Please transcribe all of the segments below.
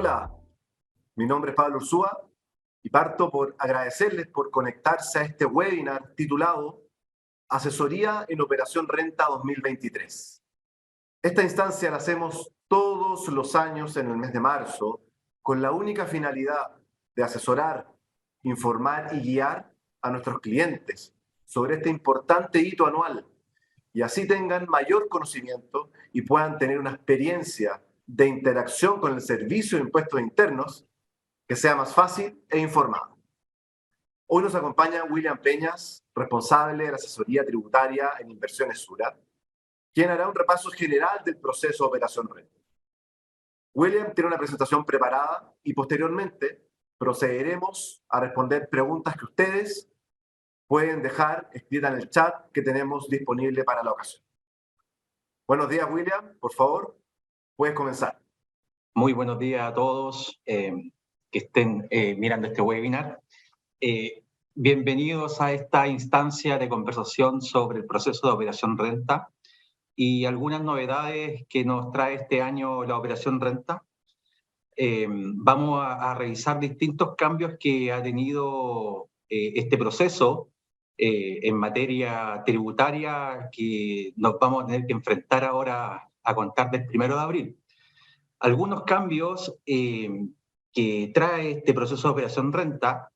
Hola, mi nombre es Pablo Ursúa y parto por agradecerles por conectarse a este webinar titulado Asesoría en Operación Renta 2023. Esta instancia la hacemos todos los años en el mes de marzo con la única finalidad de asesorar, informar y guiar a nuestros clientes sobre este importante hito anual y así tengan mayor conocimiento y puedan tener una experiencia de interacción con el Servicio de Impuestos Internos que sea más fácil e informado. Hoy nos acompaña William Peñas, responsable de la asesoría tributaria en Inversiones Sura, quien hará un repaso general del proceso de Operación Renta. William tiene una presentación preparada y posteriormente procederemos a responder preguntas que ustedes pueden dejar escritas en el chat que tenemos disponible para la ocasión. Buenos días, William. Por favor, puedes comenzar. Muy buenos días a todos que estén mirando este webinar. Bienvenidos a esta instancia de conversación sobre el proceso de Operación Renta y algunas novedades que nos trae este año la Operación Renta. Vamos a revisar distintos cambios que ha tenido este proceso en materia tributaria que nos vamos a tener que enfrentar ahora a contar del 1 de abril. Algunos cambios que trae este proceso de Operación Renta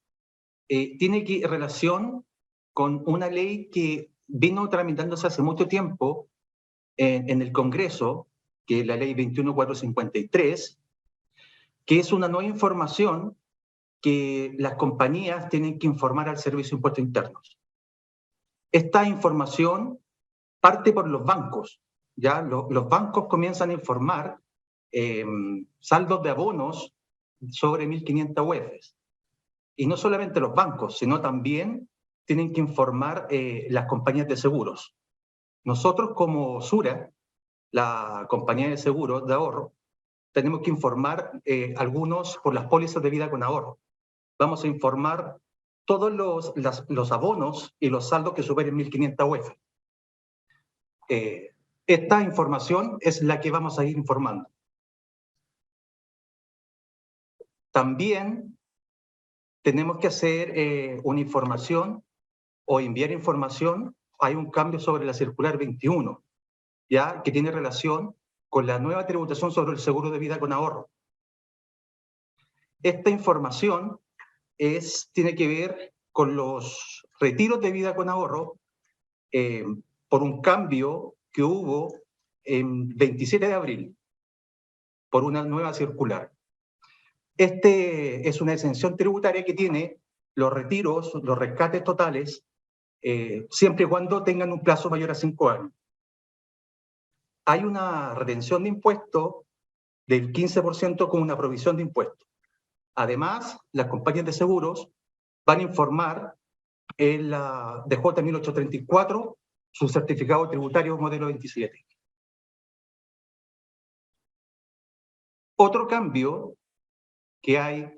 tiene relación con una ley que vino tramitándose hace mucho tiempo en el Congreso, que es la ley 21453, que es una nueva información que las compañías tienen que informar al Servicio de Impuestos Internos. Esta información parte por los bancos, ¿ya? Los bancos comienzan a informar saldos de abonos sobre 1.500 UEFs. Y no solamente los bancos, sino también tienen que informar las compañías de seguros. Nosotros como Sura, la compañía de seguros de ahorro, tenemos que informar algunos por las pólizas de vida con ahorro. Vamos a informar todos los abonos y los saldos que superen 1.500 UEF. Esta información es la que vamos a ir informando. También tenemos que hacer una información o enviar información. Hay un cambio sobre la circular 21, ¿ya? Que tiene relación con la nueva tributación sobre el seguro de vida con ahorro. Esta información tiene que ver con los retiros de vida con ahorro por un cambio que hubo en 27 de abril por una nueva circular. Es una exención tributaria que tiene los retiros, los rescates totales, siempre y cuando tengan un plazo mayor a 5 años. Hay una retención de impuestos del 15% con una provisión de impuestos. Además, las compañías de seguros van a informar en la DJ 1834 su certificado tributario modelo 27. Otro cambio que hay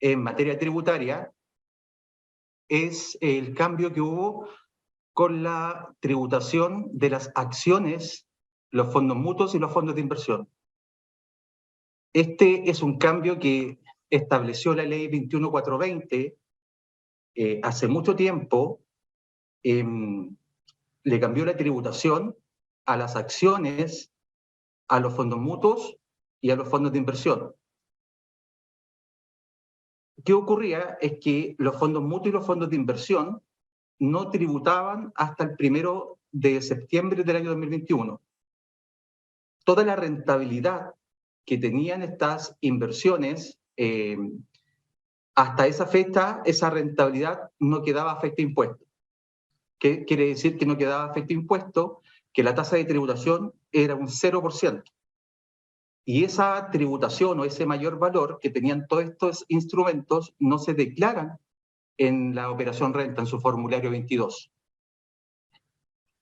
en materia tributaria es el cambio que hubo con la tributación de las acciones, los fondos mutuos y los fondos de inversión. Este es un cambio que estableció la ley 21420 hace mucho tiempo. Le cambió la tributación a las acciones, a los fondos mutuos y a los fondos de inversión. ¿Qué ocurría? Es que los fondos mutuos y los fondos de inversión no tributaban hasta el 1 de septiembre del año 2021. Toda la rentabilidad que tenían estas inversiones, hasta esa fecha, esa rentabilidad no quedaba afecta a impuestos. ¿Qué quiere decir que no quedaba afecta a impuestos? Que la tasa de tributación era un 0%. Y esa tributación o ese mayor valor que tenían todos estos instrumentos no se declaran en la operación renta, en su formulario 22.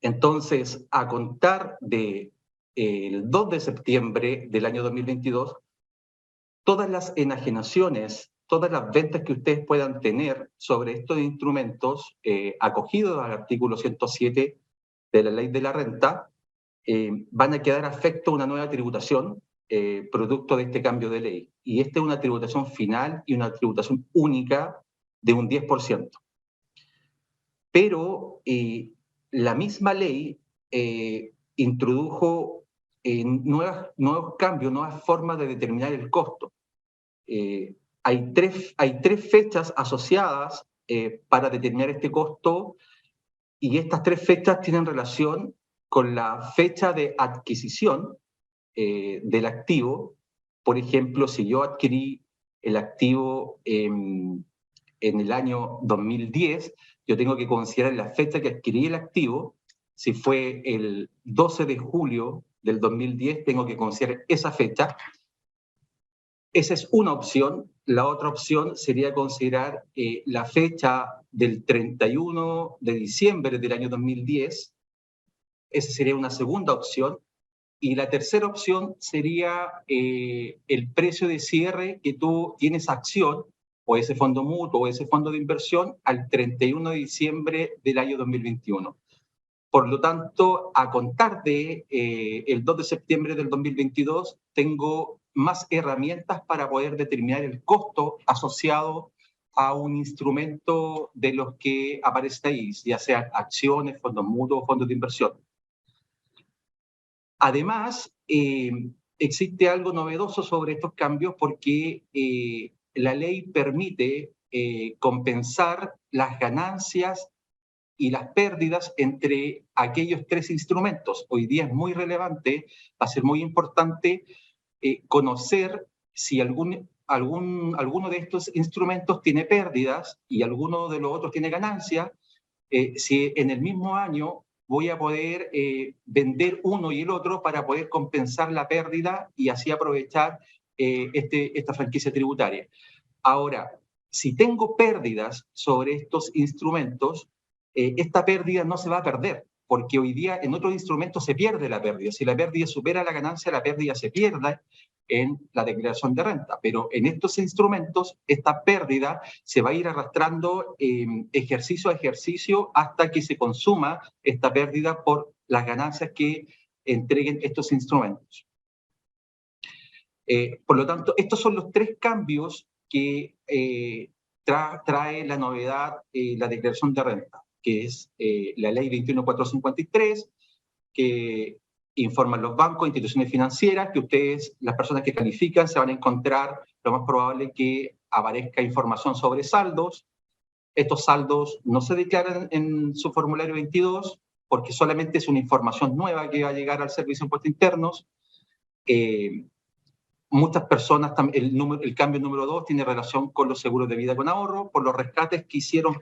Entonces, a contar del 2 de septiembre del año 2022, todas las enajenaciones, todas las ventas que ustedes puedan tener sobre estos instrumentos acogidos al artículo 107 de la Ley de la Renta, van a quedar afecto a una nueva tributación producto de este cambio de ley. Y esta es una tributación final y una tributación única de un 10%. Pero la misma ley introdujo nuevos cambios, nuevas formas de determinar el costo. Hay tres fechas asociadas para determinar este costo, y estas tres fechas tienen relación con la fecha de adquisición del activo. Por ejemplo, si yo adquirí el activo en el año 2010, yo tengo que considerar la fecha que adquirí el activo. Si fue el 12 de julio del 2010, tengo que considerar esa fecha. Esa es una opción. La otra opción sería considerar la fecha del 31 de diciembre del año 2010. Esa sería una segunda opción. Y la tercera opción sería el precio de cierre que tú tienes acción, o ese fondo mutuo, o ese fondo de inversión, al 31 de diciembre del año 2021. Por lo tanto, a contar de el 2 de septiembre del 2022, tengo más herramientas para poder determinar el costo asociado a un instrumento de los que aparece ahí, ya sean acciones, fondos mutuos o fondos de inversión. Además, existe algo novedoso sobre estos cambios, porque la ley permite compensar las ganancias y las pérdidas entre aquellos tres instrumentos. Hoy día es muy relevante, va a ser muy importante conocer si alguno de estos instrumentos tiene pérdidas y alguno de los otros tiene ganancias, si en el mismo año voy a poder vender uno y el otro para poder compensar la pérdida y así aprovechar esta franquicia tributaria. Ahora, si tengo pérdidas sobre estos instrumentos, esta pérdida no se va a perder, porque hoy día en otros instrumentos se pierde la pérdida. Si la pérdida supera la ganancia, la pérdida se pierde en la declaración de renta. Pero en estos instrumentos, esta pérdida se va a ir arrastrando ejercicio a ejercicio hasta que se consuma esta pérdida por las ganancias que entreguen estos instrumentos. Por lo tanto, estos son los tres cambios que trae la novedad, la declaración de renta, que es la ley 21453, que informan los bancos, instituciones financieras, que ustedes, las personas que califican, se van a encontrar lo más probable que aparezca información sobre saldos. Estos saldos no se declaran en su formulario 22 porque solamente es una información nueva que va a llegar al Servicio de Impuestos Internos. Muchas personas, el cambio número 2 tiene relación con los seguros de vida con ahorro, por los rescates que hicieron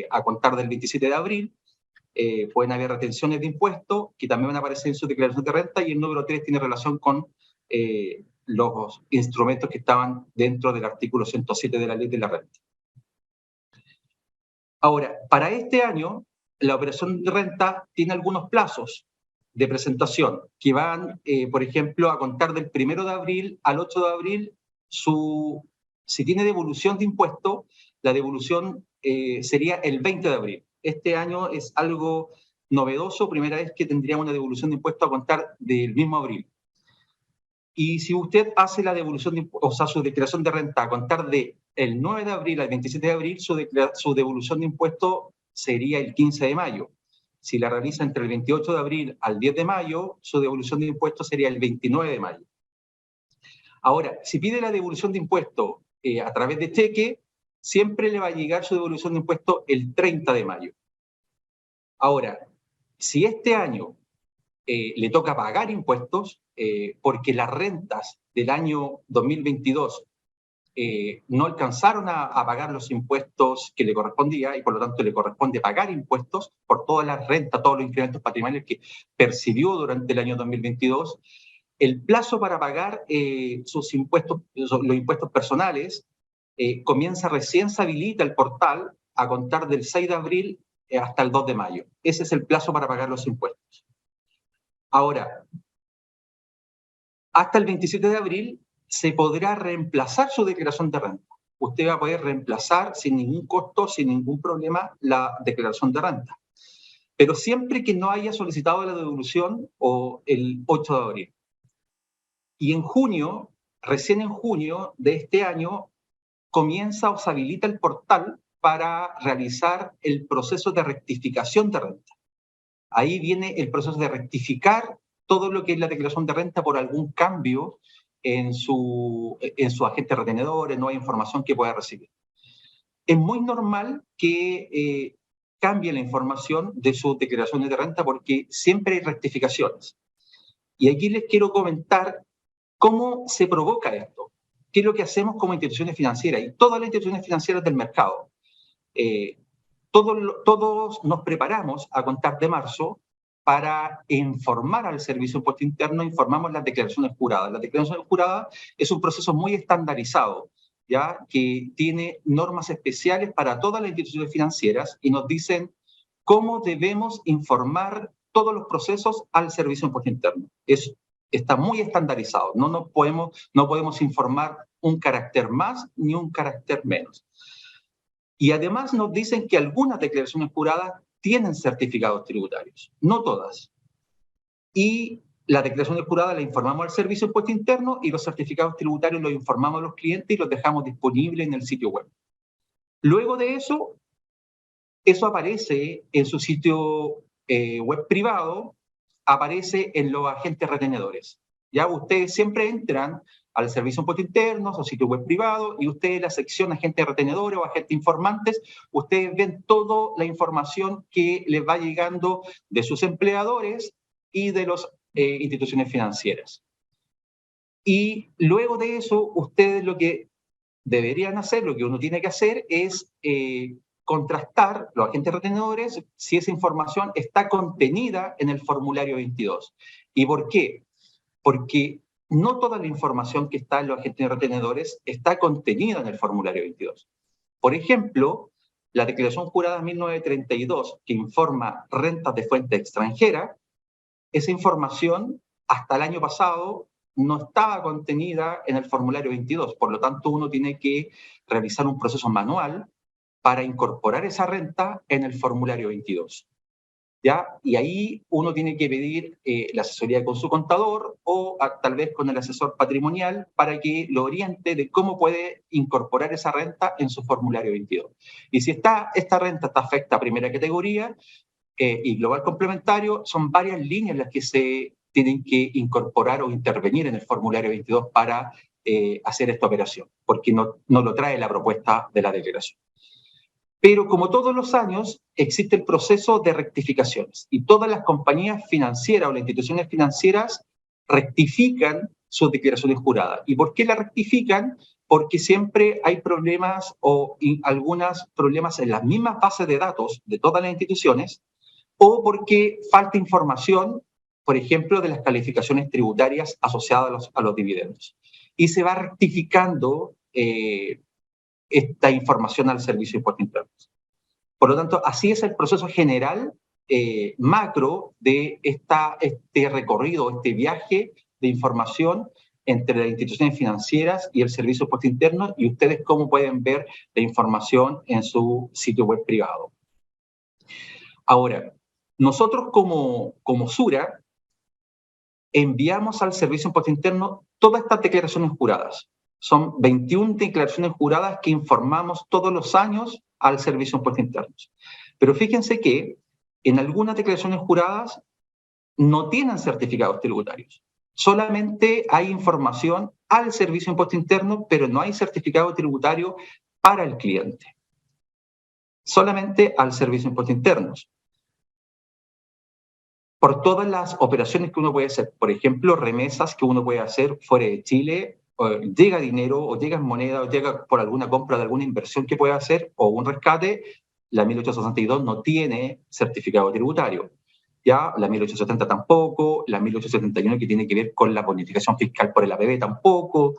a contar del 27 de abril. Pueden haber retenciones de impuestos que también van a aparecer en su declaración de renta, y el número 3 tiene relación con los instrumentos que estaban dentro del artículo 107 de la ley de la renta. Ahora, para este año, la operación de renta tiene algunos plazos de presentación que van, por ejemplo, a contar del 1 de abril al 8 de abril. Si tiene devolución de impuesto, la devolución sería el 20 de abril. Este año es algo novedoso, primera vez que tendría una devolución de impuesto a contar del mismo abril. Y si usted hace la devolución de impuestos, o sea, su declaración de renta a contar del 9 de abril al 27 de abril, su devolución de impuesto sería el 15 de mayo. Si la realiza entre el 28 de abril al 10 de mayo, su devolución de impuestos sería el 29 de mayo. Ahora, si pide la devolución de impuestos a través de cheque, siempre le va a llegar su devolución de impuestos el 30 de mayo. Ahora, si este año le toca pagar impuestos, porque las rentas del año 2022 no alcanzaron a pagar los impuestos que le correspondía, y por lo tanto le corresponde pagar impuestos por todas las rentas, todos los incrementos patrimoniales que percibió durante el año 2022, el plazo para pagar sus impuestos, los impuestos personales, comienza recién, se habilita el portal a contar del 6 de abril hasta el 2 de mayo. Ese es el plazo para pagar los impuestos. Ahora, hasta el 27 de abril se podrá reemplazar su declaración de renta. Usted va a poder reemplazar sin ningún costo, sin ningún problema, la declaración de renta. Pero siempre que no haya solicitado la devolución o el 8 de abril. Y en junio, recién en junio de este año, comienza o se habilita el portal para realizar el proceso de rectificación de renta. Ahí viene el proceso de rectificar todo lo que es la declaración de renta por algún cambio en su agente retenedor, en nueva información que pueda recibir. Es muy normal que cambie la información de sus declaraciones de renta porque siempre hay rectificaciones. Y aquí les quiero comentar cómo se provoca esto. ¿Qué es lo que hacemos como instituciones financieras? Y todas las instituciones financieras del mercado. Todos nos preparamos a contar de marzo para informar al Servicio de Impuesto Interno, informamos las declaraciones juradas. Las declaraciones juradas es un proceso muy estandarizado, ¿ya? Que tiene normas especiales para todas las instituciones financieras y nos dicen cómo debemos informar todos los procesos al Servicio de Impuesto Interno. Está muy estandarizado, no podemos informar un carácter más ni un carácter menos. Y además nos dicen que algunas declaraciones juradas tienen certificados tributarios, no todas. Y la declaración jurada la informamos al Servicio de Impuesto Interno y los certificados tributarios los informamos a los clientes y los dejamos disponibles en el sitio web. Luego de eso aparece en su sitio web privado, aparece en los agentes retenedores. Ya ustedes siempre entran al Servicio de Impuestos Internos o sitio web privado y ustedes en la sección agentes retenedores o agentes informantes, ustedes ven toda la información que les va llegando de sus empleadores y de las instituciones financieras. Y luego de eso, ustedes lo que deberían hacer, lo que uno tiene que hacer es contrastar los agentes retenedores si esa información está contenida en el formulario 22. ¿Y por qué? Porque no toda la información que está en los agentes retenedores está contenida en el formulario 22. Por ejemplo, la declaración jurada 1932, que informa rentas de fuente extranjera, esa información hasta el año pasado no estaba contenida en el formulario 22. Por lo tanto, uno tiene que realizar un proceso manual para incorporar esa renta en el formulario 22. ¿Ya? Y ahí uno tiene que pedir la asesoría con su contador o tal vez con el asesor patrimonial para que lo oriente de cómo puede incorporar esa renta en su formulario 22. Y si esta renta está afecta a primera categoría y global complementario, son varias líneas las que se tienen que incorporar o intervenir en el formulario 22 para hacer esta operación, porque no lo trae la propuesta de la declaración. Pero como todos los años, existe el proceso de rectificaciones y todas las compañías financieras o las instituciones financieras rectifican sus declaraciones juradas. ¿Y por qué las rectifican? Porque siempre hay problemas o algunos problemas en las mismas bases de datos de todas las instituciones o porque falta información, por ejemplo, de las calificaciones tributarias asociadas a los dividendos. Y se va rectificando esta información al Servicio de Impuestos Internos. Por lo tanto, así es el proceso general macro de este recorrido, este viaje de información entre las instituciones financieras y el Servicio de Impuestos Internos y ustedes cómo pueden ver la información en su sitio web privado. Ahora, nosotros como Sura enviamos al Servicio de Impuestos Internos todas estas declaraciones juradas. Son 21 declaraciones juradas que informamos todos los años al Servicio de Impuestos Internos. Pero fíjense que en algunas declaraciones juradas no tienen certificados tributarios. Solamente hay información al Servicio de Impuestos Internos, pero no hay certificado tributario para el cliente. Solamente al Servicio de Impuestos Internos. Por todas las operaciones que uno puede hacer, por ejemplo, remesas que uno puede hacer fuera de Chile, llega dinero o llega en moneda o llega por alguna compra de alguna inversión que pueda hacer o un rescate, la 1862 no tiene certificado tributario. Ya la 1870 tampoco, la 1871 que tiene que ver con la bonificación fiscal por el APB tampoco,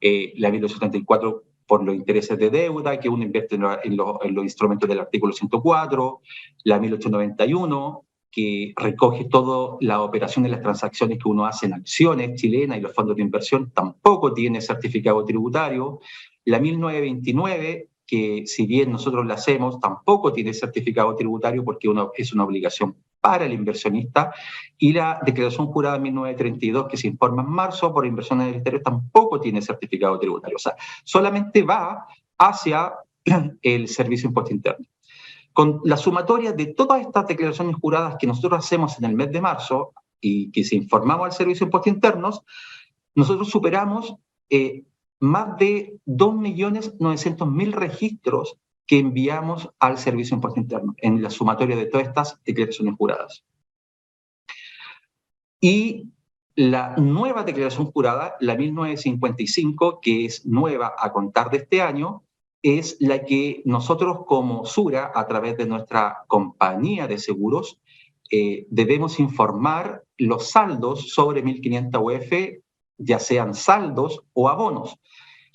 la 1874 por los intereses de deuda que uno invierte en los instrumentos del artículo 104, la 1891 que recoge todas las operaciones y las transacciones que uno hace en acciones chilenas y los fondos de inversión, tampoco tiene certificado tributario. La 1929, que si bien nosotros la hacemos, tampoco tiene certificado tributario porque es una obligación para el inversionista, y la declaración jurada 1932, que se informa en marzo por inversiones del exterior, tampoco tiene certificado tributario. O sea, solamente va hacia el Servicio de Impuesto Interno. Con la sumatoria de todas estas declaraciones juradas que nosotros hacemos en el mes de marzo y que se informamos al Servicio de Impuestos Internos, nosotros superamos más de 2.900.000 registros que enviamos al Servicio de Impuestos Internos en la sumatoria de todas estas declaraciones juradas. Y la nueva declaración jurada, la 1955, que es nueva a contar de este año, es la que nosotros como Sura, a través de nuestra compañía de seguros, debemos informar los saldos sobre 1.500 UF, ya sean saldos o abonos.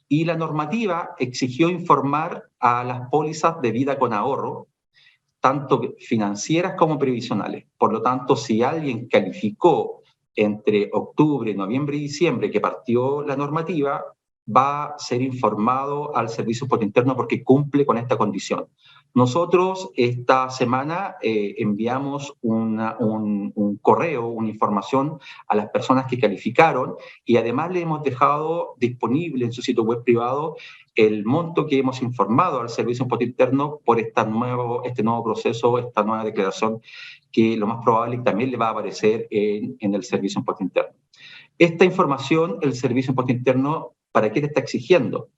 Y la normativa exigió informar a las pólizas de vida con ahorro, tanto financieras como previsionales. Por lo tanto, si alguien calificó entre octubre, noviembre y diciembre que partió la normativa, va a ser informado al Servicio de Impuesto Interno porque cumple con esta condición. Nosotros esta semana enviamos un correo, una información a las personas que calificaron, y además le hemos dejado disponible en su sitio web privado el monto que hemos informado al Servicio de Impuesto Interno por este nuevo proceso, esta nueva declaración, que lo más probable también le va a aparecer en el Servicio de Impuesto Interno. Esta información, el Servicio de Impuesto Interno, ¿para qué te está exigiendo?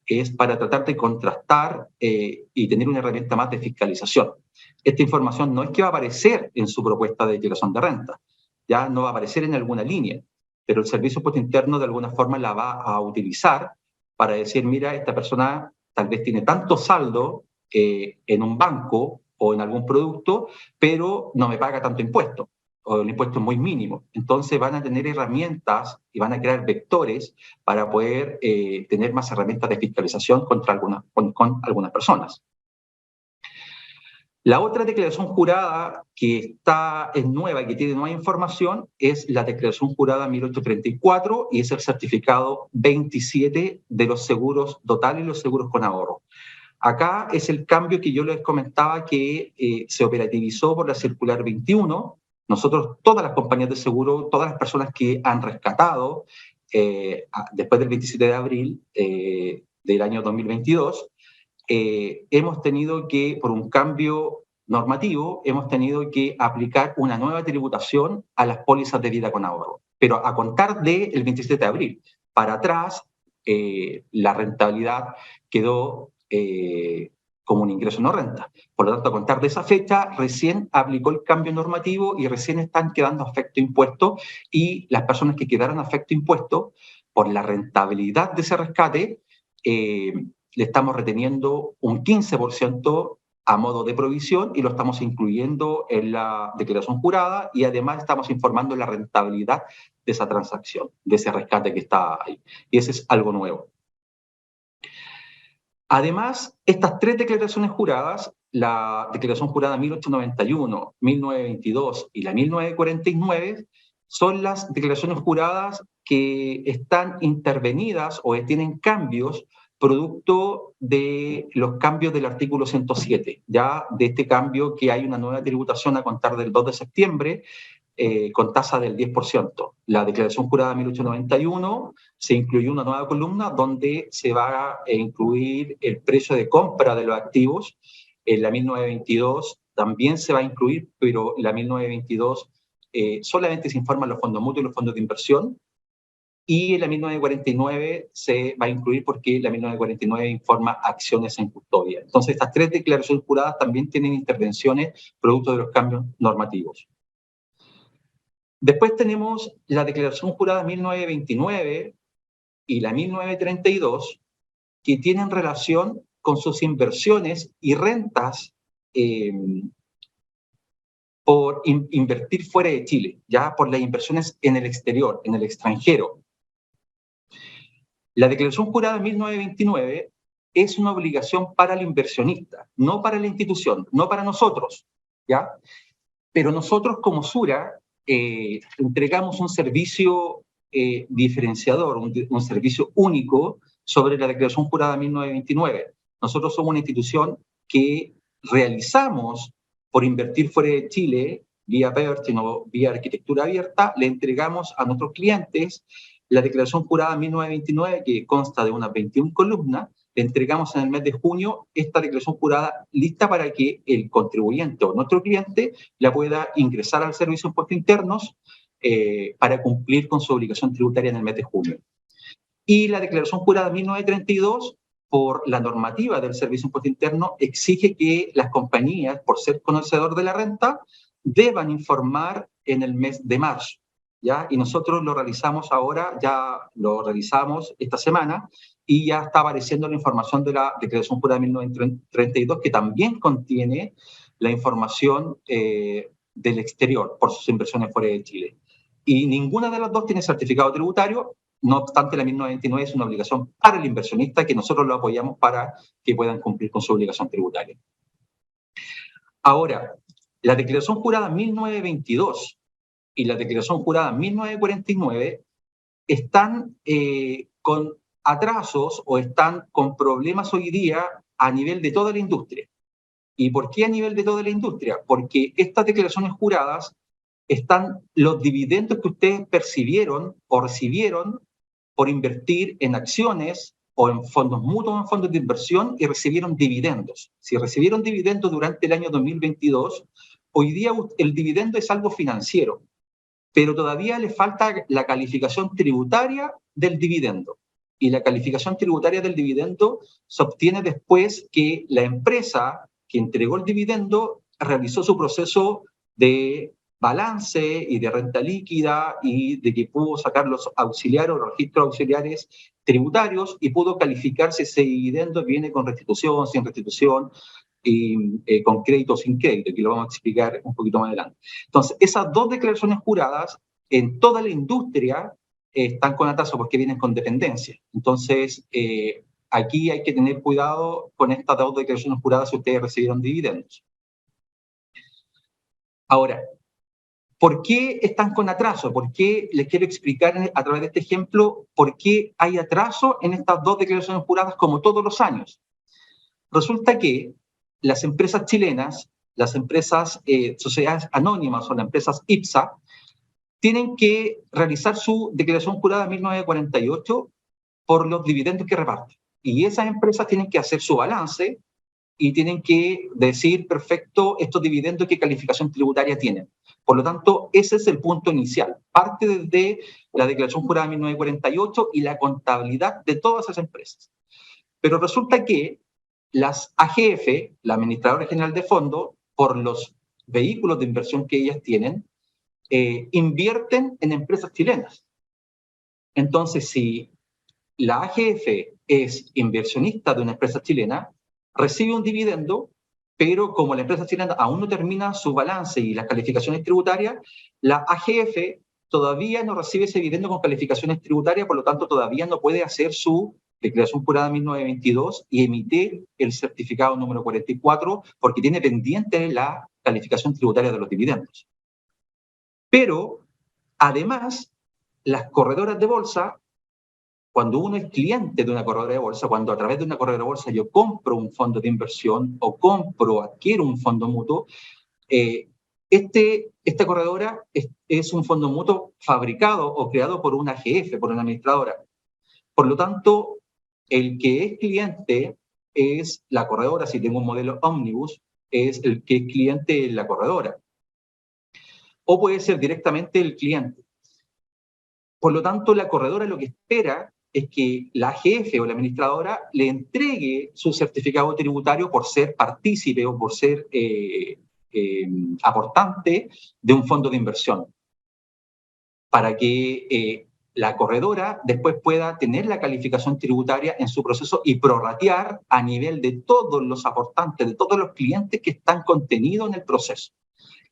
Es para tratar de contrastar y tener una herramienta más de fiscalización. Esta información no es que va a aparecer en su propuesta de declaración de renta, ya no va a aparecer en alguna línea, pero el Servicio de Impuesto Interno de alguna forma la va a utilizar para decir, mira, esta persona tal vez tiene tanto saldo en un banco o en algún producto, pero no me paga tanto impuesto, o el impuesto es muy mínimo. Entonces van a tener herramientas y van a crear vectores para poder tener más herramientas de fiscalización con algunas personas. La otra declaración jurada que es nueva y que tiene nueva información es la declaración jurada 1834, y es el certificado 27 de los seguros totales y los seguros con ahorro. Acá es el cambio que yo les comentaba que se operativizó por la circular 21. Nosotros, todas las compañías de seguro, todas las personas que han rescatado después del 27 de abril del año 2022, hemos tenido que, por un cambio normativo, hemos tenido que aplicar una nueva tributación a las pólizas de vida con ahorro. Pero a contar del 27 de abril para atrás, la rentabilidad quedó como un ingreso no renta. Por lo tanto, a contar de esa fecha, recién aplicó el cambio normativo y recién están quedando afecto impuesto, y las personas que quedaron afecto impuesto por la rentabilidad de ese rescate, le estamos reteniendo un 15% a modo de provisión y lo estamos incluyendo en la declaración jurada, y además estamos informando la rentabilidad de esa transacción, de ese rescate que está ahí. Y ese es algo nuevo. Además, estas tres declaraciones juradas, la declaración jurada 1891, 1922 y la 1949, son las declaraciones juradas que están intervenidas o que tienen cambios producto de los cambios del artículo 107, ya de este cambio que hay una nueva tributación a contar del 2 de septiembre, con tasa del 10%. La declaración jurada 1891 se incluyó una nueva columna donde se va a incluir el precio de compra de los activos. En la 1922 también se va a incluir, pero en la 1922 solamente se informan los fondos mutuos y los fondos de inversión. Y en la 1949 se va a incluir porque la 1949 informa acciones en custodia. Entonces, estas tres declaraciones juradas también tienen intervenciones producto de los cambios normativos. Después tenemos la declaración jurada 1929 y la 1932, que tienen relación con sus inversiones y rentas por invertir fuera de Chile, ya por las inversiones en el exterior, en el extranjero. La declaración jurada 1929 es una obligación para el inversionista, no para la institución, no para nosotros, ¿ya? Pero nosotros como Sura entregamos un servicio diferenciador, un servicio único sobre la declaración jurada 1929. Nosotros somos una institución que realizamos por invertir fuera de Chile vía PERT, sino vía arquitectura abierta, le entregamos a nuestros clientes la declaración jurada 1929, que consta de unas 21 columnas. Le entregamos en el mes de junio esta declaración jurada lista para que el contribuyente o nuestro cliente la pueda ingresar al Servicio de Impuestos Internos para cumplir con su obligación tributaria en el mes de junio. Y la declaración jurada 1932, por la normativa del Servicio de Impuestos Internos, exige que las compañías, por ser conocedor de la renta, deban informar en el mes de marzo, ¿ya? Y nosotros lo realizamos ahora, ya lo realizamos esta semana, y ya está apareciendo la información de la declaración jurada 1932, que también contiene la información del exterior por sus inversiones fuera de Chile. Y ninguna de las dos tiene certificado tributario. No obstante, la 1929 es una obligación para el inversionista que nosotros lo apoyamos para que puedan cumplir con su obligación tributaria. Ahora, la declaración jurada 1922 y la declaración jurada 1949 están con atrasos o están con problemas hoy día a nivel de toda la industria. ¿Y por qué a nivel de toda la industria? Porque estas declaraciones juradas están los dividendos que ustedes percibieron o recibieron por invertir en acciones o en fondos mutuos o en fondos de inversión y recibieron dividendos. Si recibieron dividendos durante el año 2022, hoy día el dividendo es algo financiero, pero todavía le falta la calificación tributaria del dividendo. Y la calificación tributaria del dividendo se obtiene después que la empresa que entregó el dividendo realizó su proceso de balance y de renta líquida y de que pudo sacar los auxiliares o los registros auxiliares tributarios y pudo calificar si ese dividendo viene con restitución, sin restitución, y con crédito o sin crédito, que lo vamos a explicar un poquito más adelante. Entonces, esas dos declaraciones juradas en toda la industria están con atraso porque vienen con dependencia. Entonces, aquí hay que tener cuidado con estas dos declaraciones juradas si ustedes recibieron dividendos. Ahora, ¿por qué están con atraso? ¿Por qué les quiero explicar a través de este ejemplo por qué hay atraso en estas dos declaraciones juradas como todos los años? Resulta que las empresas chilenas, las empresas sociedades anónimas o las empresas IPSA, tienen que realizar su declaración jurada 1948 por los dividendos que reparten. Y esas empresas tienen que hacer su balance y tienen que decir, perfecto, estos dividendos qué calificación tributaria tienen. Por lo tanto, ese es el punto inicial. Parte desde la declaración jurada 1948 y la contabilidad de todas esas empresas. Pero resulta que las AGF, la Administradora General de Fondos, por los vehículos de inversión que ellas tienen, invierten en empresas chilenas. Entonces, si la AGF es inversionista de una empresa chilena, recibe un dividendo, pero como la empresa chilena aún no termina su balance y las calificaciones tributarias, la AGF todavía no recibe ese dividendo con calificaciones tributarias, por lo tanto todavía no puede hacer su declaración jurada 1922 y emitir el certificado número 44 porque tiene pendiente la calificación tributaria de los dividendos. Pero, además, las corredoras de bolsa, cuando uno es cliente de una corredora de bolsa, cuando a través de una corredora de bolsa yo compro un fondo de inversión o adquiero un fondo mutuo, esta corredora es un fondo mutuo fabricado o creado por una AGF, por una administradora. Por lo tanto, el que es cliente es la corredora. Si tengo un modelo ómnibus, es el que es cliente de la corredora. O puede ser directamente el cliente. Por lo tanto, la corredora lo que espera es que la AGF o la administradora le entregue su certificado tributario por ser partícipe o por ser aportante de un fondo de inversión, para que la corredora después pueda tener la calificación tributaria en su proceso y prorratear a nivel de todos los aportantes, de todos los clientes que están contenidos en el proceso.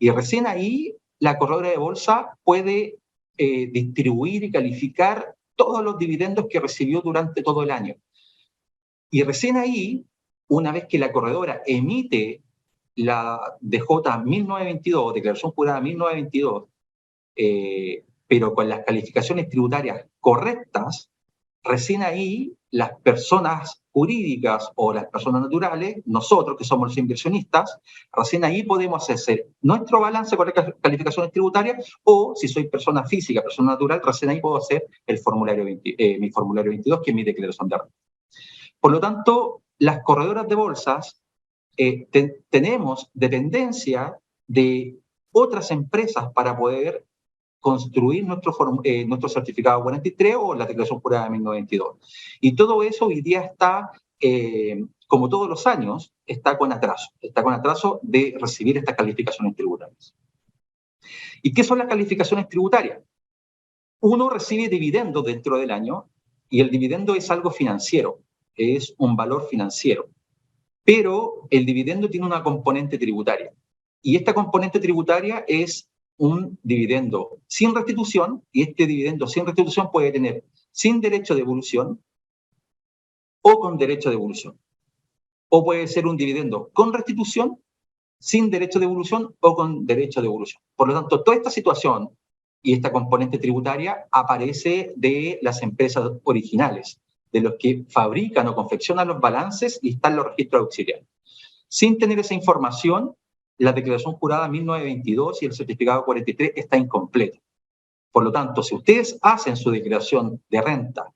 Y recién ahí la corredora de bolsa puede distribuir y calificar todos los dividendos que recibió durante todo el año. Y recién ahí, una vez que la corredora emite la DJ 1922, declaración jurada 1922, pero con las calificaciones tributarias correctas, recién ahí las personas jurídicas o las personas naturales, nosotros que somos los inversionistas, recién ahí podemos hacer nuestro balance con las calificaciones tributarias, o si soy persona física, persona natural, recién ahí puedo hacer el formulario mi formulario 22, que es mi declaración de renta. Por lo tanto, las corredoras de bolsas tenemos dependencia de otras empresas para poder construir nuestro certificado 43 o la declaración jurada de 1922. Y todo eso hoy día está, como todos los años, está con atraso de recibir estas calificaciones tributarias. ¿Y qué son las calificaciones tributarias? Uno recibe dividendos dentro del año y el dividendo es algo financiero, es un valor financiero. Pero el dividendo tiene una componente tributaria. Y esta componente tributaria es un dividendo sin restitución, y este dividendo sin restitución puede tener sin derecho de devolución o con derecho de devolución. O puede ser un dividendo con restitución, sin derecho de devolución o con derecho de devolución. Por lo tanto, toda esta situación y esta componente tributaria aparece de las empresas originales, de los que fabrican o confeccionan los balances y están los registros auxiliares. Sin tener esa información, la declaración jurada 1922 y el certificado 43 está incompleto. Por lo tanto, si ustedes hacen su declaración de renta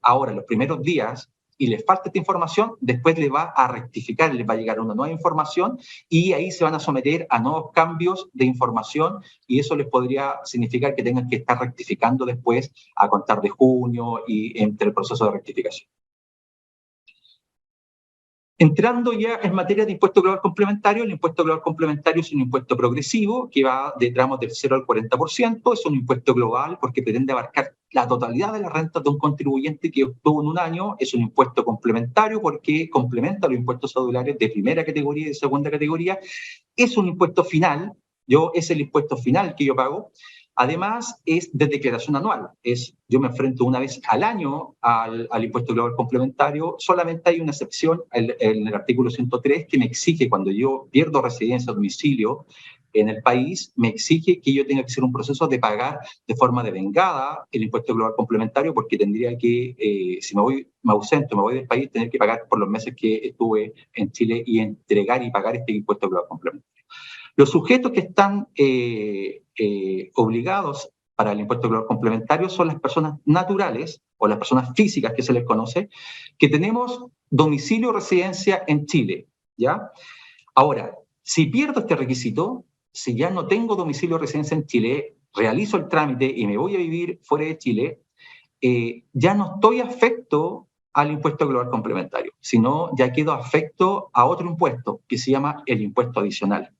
ahora, los primeros días, y les falta esta información, después les va a rectificar, les va a llegar una nueva información y ahí se van a someter a nuevos cambios de información y eso les podría significar que tengan que estar rectificando después a contar de junio y entre el proceso de rectificación. Entrando ya en materia de impuesto global complementario, el impuesto global complementario es un impuesto progresivo que va de tramos del 0 al 40%, es un impuesto global porque pretende abarcar la totalidad de las rentas de un contribuyente que obtuvo en un año, es un impuesto complementario porque complementa los impuestos cedulares de primera categoría y de segunda categoría, es un impuesto final, es el impuesto final que yo pago. Además, es de declaración anual. Yo me enfrento una vez al año al impuesto global complementario. Solamente hay una excepción en el artículo 103 que me exige, cuando yo pierdo residencia o domicilio en el país, me exige que yo tenga que hacer un proceso de pagar de forma devengada el impuesto global complementario, porque tendría que, si me ausento, me voy del país, tener que pagar por los meses que estuve en Chile y entregar y pagar este impuesto global complementario. Los sujetos que están obligados para el impuesto global complementario son las personas naturales o las personas físicas que se les conoce, que tenemos domicilio o residencia en Chile, ¿ya? Ahora, si pierdo este requisito, si ya no tengo domicilio o residencia en Chile, realizo el trámite y me voy a vivir fuera de Chile, ya no estoy afecto al impuesto global complementario, sino ya quedo afecto a otro impuesto que se llama el impuesto adicional.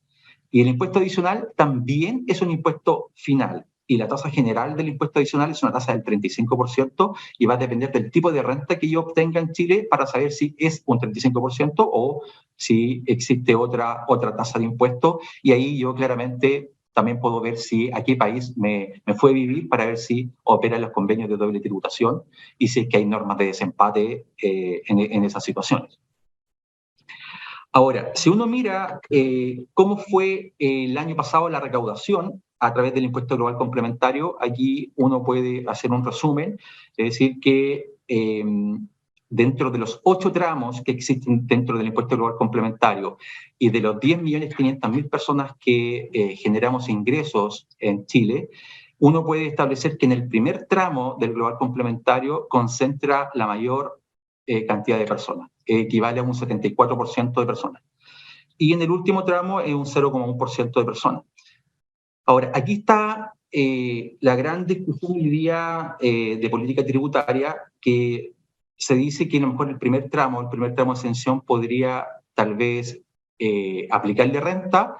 Y el impuesto adicional también es un impuesto final. Y la tasa general del impuesto adicional es una tasa del 35% y va a depender del tipo de renta que yo obtenga en Chile para saber si es un 35% o si existe otra tasa de impuesto. Y ahí yo claramente también puedo ver si a qué país me fue a vivir para ver si operan los convenios de doble tributación y si es que hay normas de desempate en esas situaciones. Ahora, si uno mira cómo fue el año pasado la recaudación a través del impuesto global complementario, aquí uno puede hacer un resumen, es decir, que dentro de los 8 tramos que existen dentro del impuesto global complementario y de los 10.500.000 personas que generamos ingresos en Chile, uno puede establecer que en el primer tramo del global complementario concentra la mayor cantidad de personas, equivale a un 74% de personas. Y en el último tramo es un 0,1% de personas. Ahora, aquí está la gran discusión hoy día de política tributaria, que se dice que a lo mejor el primer tramo de exención podría tal vez aplicarle renta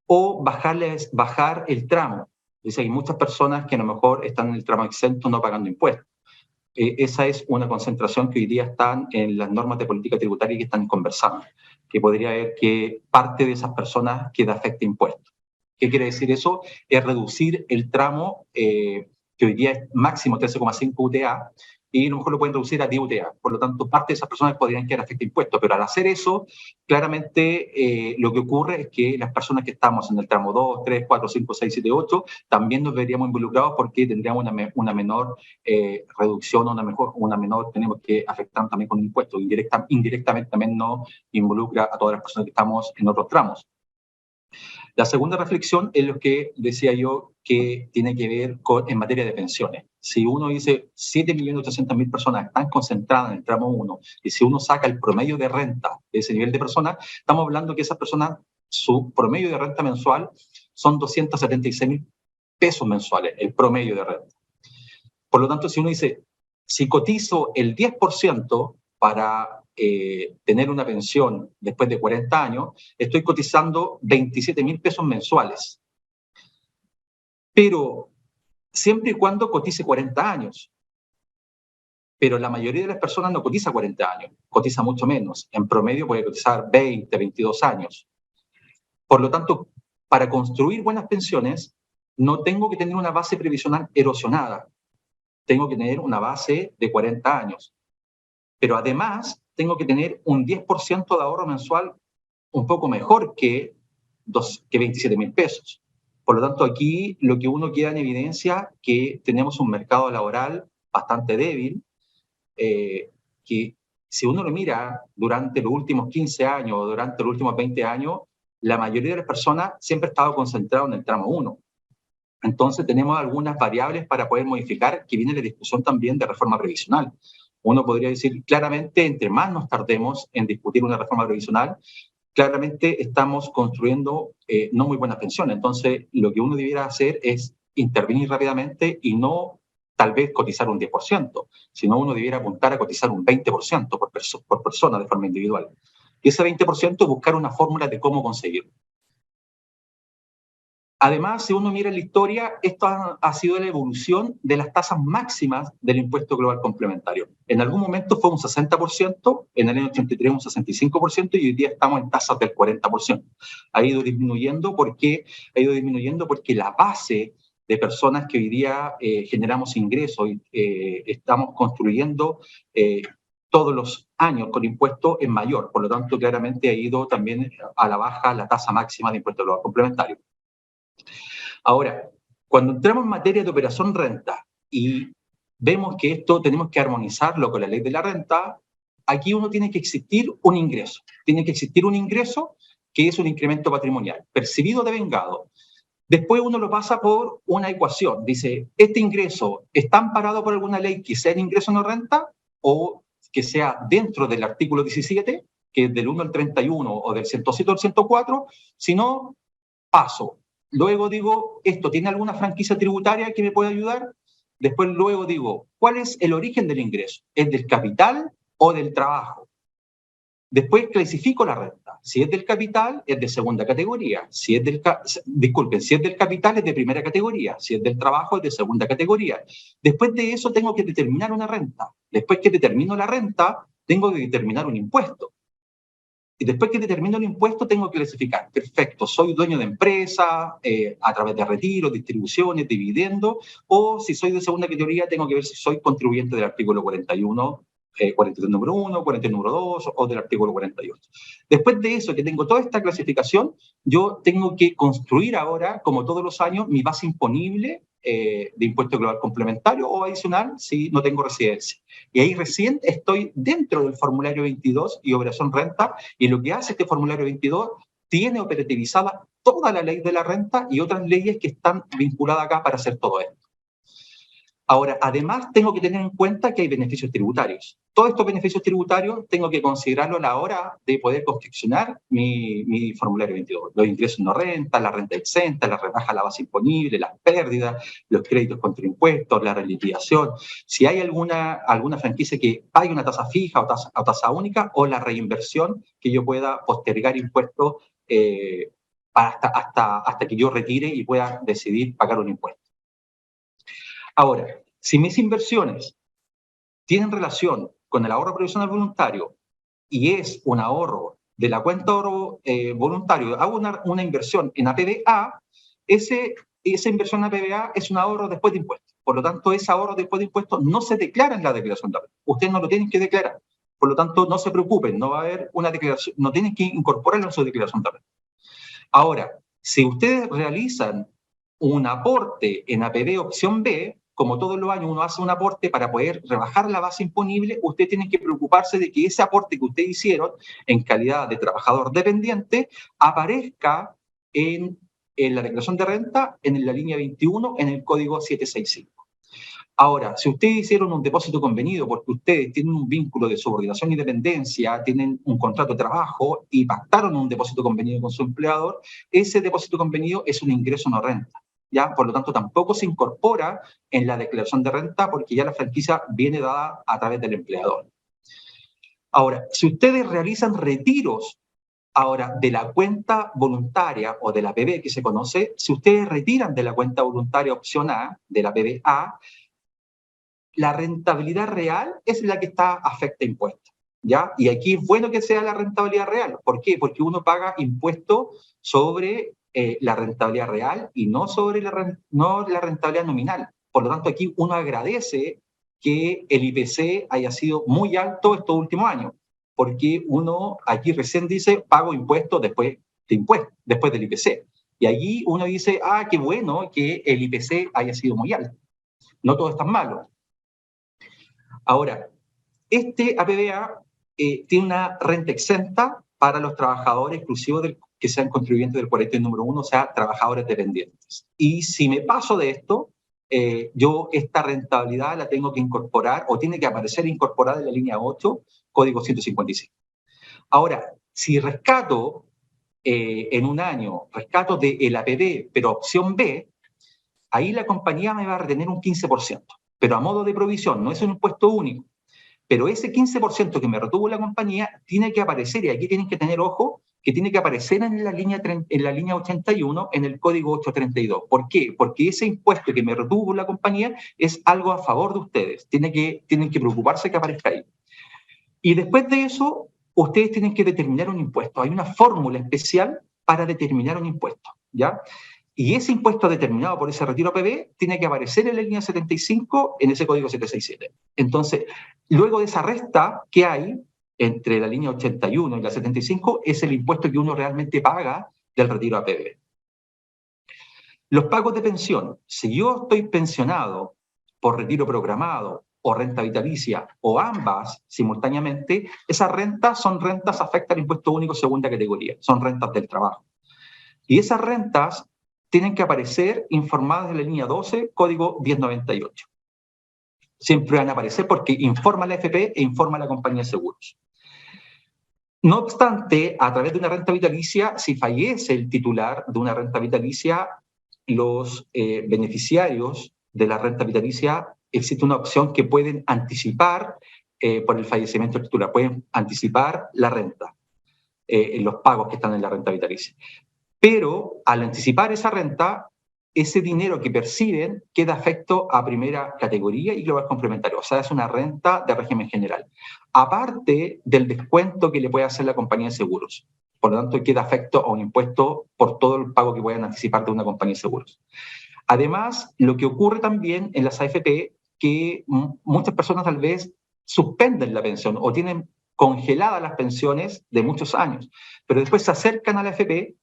o bajar el tramo. Dice, hay muchas personas que a lo mejor están en el tramo exento no pagando impuestos. Esa es una concentración que hoy día están en las normas de política tributaria que están conversando, que podría haber que parte de esas personas quede afecta impuestos. ¿Qué quiere decir eso? Es reducir el tramo que hoy día es máximo 13,5 UTA y a lo mejor lo pueden reducir a 10 UTA. Por lo tanto, parte de esas personas podrían quedar afectadas de impuestos, pero al hacer eso, claramente lo que ocurre es que las personas que estamos en el tramo 2, 3, 4, 5, 6, 7, 8, también nos veríamos involucrados porque tendríamos una menor reducción, una menor, tenemos que afectar también con impuestos. Indirectamente también nos involucra a todas las personas que estamos en otros tramos. La segunda reflexión es lo que decía yo, que tiene que ver en materia de pensiones. Si uno dice 7.800.000 personas están concentradas en el tramo 1, y si uno saca el promedio de renta de ese nivel de personas, estamos hablando que esas personas, su promedio de renta mensual son 276.000 pesos mensuales, el promedio de renta. Por lo tanto, si uno dice, si cotizo el 10% para tener una pensión después de 40 años, estoy cotizando 27.000 pesos mensuales. Pero siempre y cuando cotice 40 años. Pero la mayoría de las personas no cotiza 40 años, cotiza mucho menos. En promedio puede cotizar 20, 22 años. Por lo tanto, para construir buenas pensiones, no tengo que tener una base previsional erosionada. Tengo que tener una base de 40 años. Pero además, tengo que tener un 10% de ahorro mensual un poco mejor que 27.000 pesos. Por lo tanto, aquí lo que uno queda en evidencia que tenemos un mercado laboral bastante débil, que si uno lo mira durante los últimos 15 años o durante los últimos 20 años, la mayoría de las personas siempre ha estado concentrado en el tramo 1. Entonces tenemos algunas variables para poder modificar, que viene la discusión también de reforma previsional. Uno podría decir claramente, entre más nos tardemos en discutir una reforma previsional, claramente estamos construyendo no muy buenas pensiones. Entonces, lo que uno debiera hacer es intervenir rápidamente y no tal vez cotizar un 10%, sino uno debiera apuntar a cotizar un 20% por persona de forma individual. Y ese 20% buscar una fórmula de cómo conseguirlo. Además, si uno mira la historia, esto ha sido la evolución de las tasas máximas del impuesto global complementario. En algún momento fue un 60%, en el año 83 un 65% y hoy día estamos en tasas del 40%. Ha ido disminuyendo porque la base de personas que hoy día generamos ingresos y estamos construyendo todos los años con impuestos es mayor. Por lo tanto, claramente ha ido también a la baja la tasa máxima de impuesto global complementario. Ahora, cuando entramos en materia de operación renta y vemos que esto tenemos que armonizarlo con la ley de la renta, aquí uno tiene que existir un ingreso. Tiene que existir un ingreso que es un incremento patrimonial, percibido de vengado. Después uno lo pasa por una ecuación. Dice, ¿este ingreso está amparado por alguna ley que sea el ingreso no renta o que sea dentro del artículo 17, que es del 1 al 31 o del 107 al 104? Si no, paso. Luego digo, ¿esto tiene alguna franquicia tributaria que me pueda ayudar? Después luego digo, ¿cuál es el origen del ingreso? ¿Es del capital o del trabajo? Después clasifico la renta. Si es del capital, es de segunda categoría. Si es del capital, es de primera categoría. Si es del trabajo, es de segunda categoría. Después de eso, tengo que determinar una renta. Después que determino la renta, tengo que determinar un impuesto. Y después que determino el impuesto, tengo que clasificar. Perfecto, soy dueño de empresa, a través de retiros, distribuciones, dividendos, o si soy de segunda categoría, tengo que ver si soy contribuyente del artículo 41, 43 número 1, 40 número 2 o del artículo 48. Después de eso, que tengo toda esta clasificación, yo tengo que construir ahora, como todos los años, mi base imponible de impuesto global complementario o adicional si no tengo residencia. Y ahí recién estoy dentro del formulario 22 y operación renta, y lo que hace este formulario 22 tiene operativizada toda la ley de la renta y otras leyes que están vinculadas acá para hacer todo esto. Ahora, además, tengo que tener en cuenta que hay beneficios tributarios. Todos estos beneficios tributarios tengo que considerarlo a la hora de poder confeccionar mi formulario 22. Los ingresos no renta, la renta exenta, la rebaja a la base imponible, las pérdidas, los créditos contra impuestos, la reliquidación. Si hay alguna franquicia que pague una tasa fija o tasa única, o la reinversión que yo pueda postergar impuestos hasta que yo retire y pueda decidir pagar un impuesto. Ahora, si mis inversiones tienen relación con el ahorro previsional voluntario y es un ahorro de la cuenta ahorro voluntario, hago una inversión en APBA, esa inversión en APBA es un ahorro después de impuestos. Por lo tanto, ese ahorro después de impuestos no se declara en la declaración de renta. Ustedes no lo tienen que declarar. Por lo tanto, no se preocupen, no va a haber una declaración, no tienen que incorporarlo en su declaración de renta. Ahora, si ustedes realizan un aporte en APB opción B, como todos los años uno hace un aporte para poder rebajar la base imponible, ustedes tienen que preocuparse de que ese aporte que ustedes hicieron en calidad de trabajador dependiente aparezca en la declaración de renta en la línea 21 en el código 765. Ahora, si ustedes hicieron un depósito convenido porque ustedes tienen un vínculo de subordinación y dependencia, tienen un contrato de trabajo y pactaron un depósito convenido con su empleador, ese depósito convenido es un ingreso no renta. ¿Ya? Por lo tanto, tampoco se incorpora en la declaración de renta porque ya la franquicia viene dada a través del empleador. Ahora, si ustedes realizan retiros ahora de la cuenta voluntaria o de la APB que se conoce, si ustedes retiran de la cuenta voluntaria opción A, de la APB A, la rentabilidad real es la que está afecta a impuestos, ¿ya? Y aquí es bueno que sea la rentabilidad real. ¿Por qué? Porque uno paga impuestos sobre la rentabilidad real y no sobre la rentabilidad nominal. Por lo tanto, aquí uno agradece que el IPC haya sido muy alto estos últimos años, porque uno aquí recién dice pago impuestos después del IPC. Y allí uno dice, ah, qué bueno que el IPC haya sido muy alto. No todo es tan malo. Ahora, este APBA tiene una renta exenta para los trabajadores exclusivos que sean contribuyentes del 40 número 1, o sea, trabajadores dependientes. Y si me paso de esto, yo esta rentabilidad la tengo que incorporar o tiene que aparecer incorporada en la línea 8, código 155. Ahora, si rescato en un año, rescato del APB, pero opción B, ahí la compañía me va a retener un 15%, pero a modo de provisión, no es un impuesto único. Pero ese 15% que me retuvo la compañía tiene que aparecer, y aquí tienen que tener ojo, que tiene que aparecer en la línea 81, en el código 832. ¿Por qué? Porque ese impuesto que me retuvo la compañía es algo a favor de ustedes. Tienen que preocuparse que aparezca ahí. Y después de eso, ustedes tienen que determinar un impuesto. Hay una fórmula especial para determinar un impuesto, ¿ya? Y ese impuesto determinado por ese retiro APB tiene que aparecer en la línea 75 en ese código 767. Entonces, luego de esa resta que hay entre la línea 81 y la 75 es el impuesto que uno realmente paga del retiro APB. Los pagos de pensión. Si yo estoy pensionado por retiro programado o renta vitalicia o ambas simultáneamente, esas rentas son rentas afectan al impuesto único segunda categoría, son rentas del trabajo. Y esas rentas tienen que aparecer informadas en la línea 12, código 1098. Siempre van a aparecer porque informa la AFP e informa la compañía de seguros. No obstante, a través de una renta vitalicia, si fallece el titular de una renta vitalicia, los beneficiarios de la renta vitalicia, existe una opción que pueden anticipar por el fallecimiento del titular, pueden anticipar la renta, los pagos que están en la renta vitalicia. Pero al anticipar esa renta, ese dinero que perciben queda afecto a primera categoría y global complementario. O sea, es una renta de régimen general. Aparte del descuento que le puede hacer la compañía de seguros. Por lo tanto, queda afecto a un impuesto por todo el pago que puedan anticipar de una compañía de seguros. Además, lo que ocurre también en las AFP, que muchas personas tal vez suspenden la pensión o tienen congeladas las pensiones de muchos años, pero después se acercan a la AFP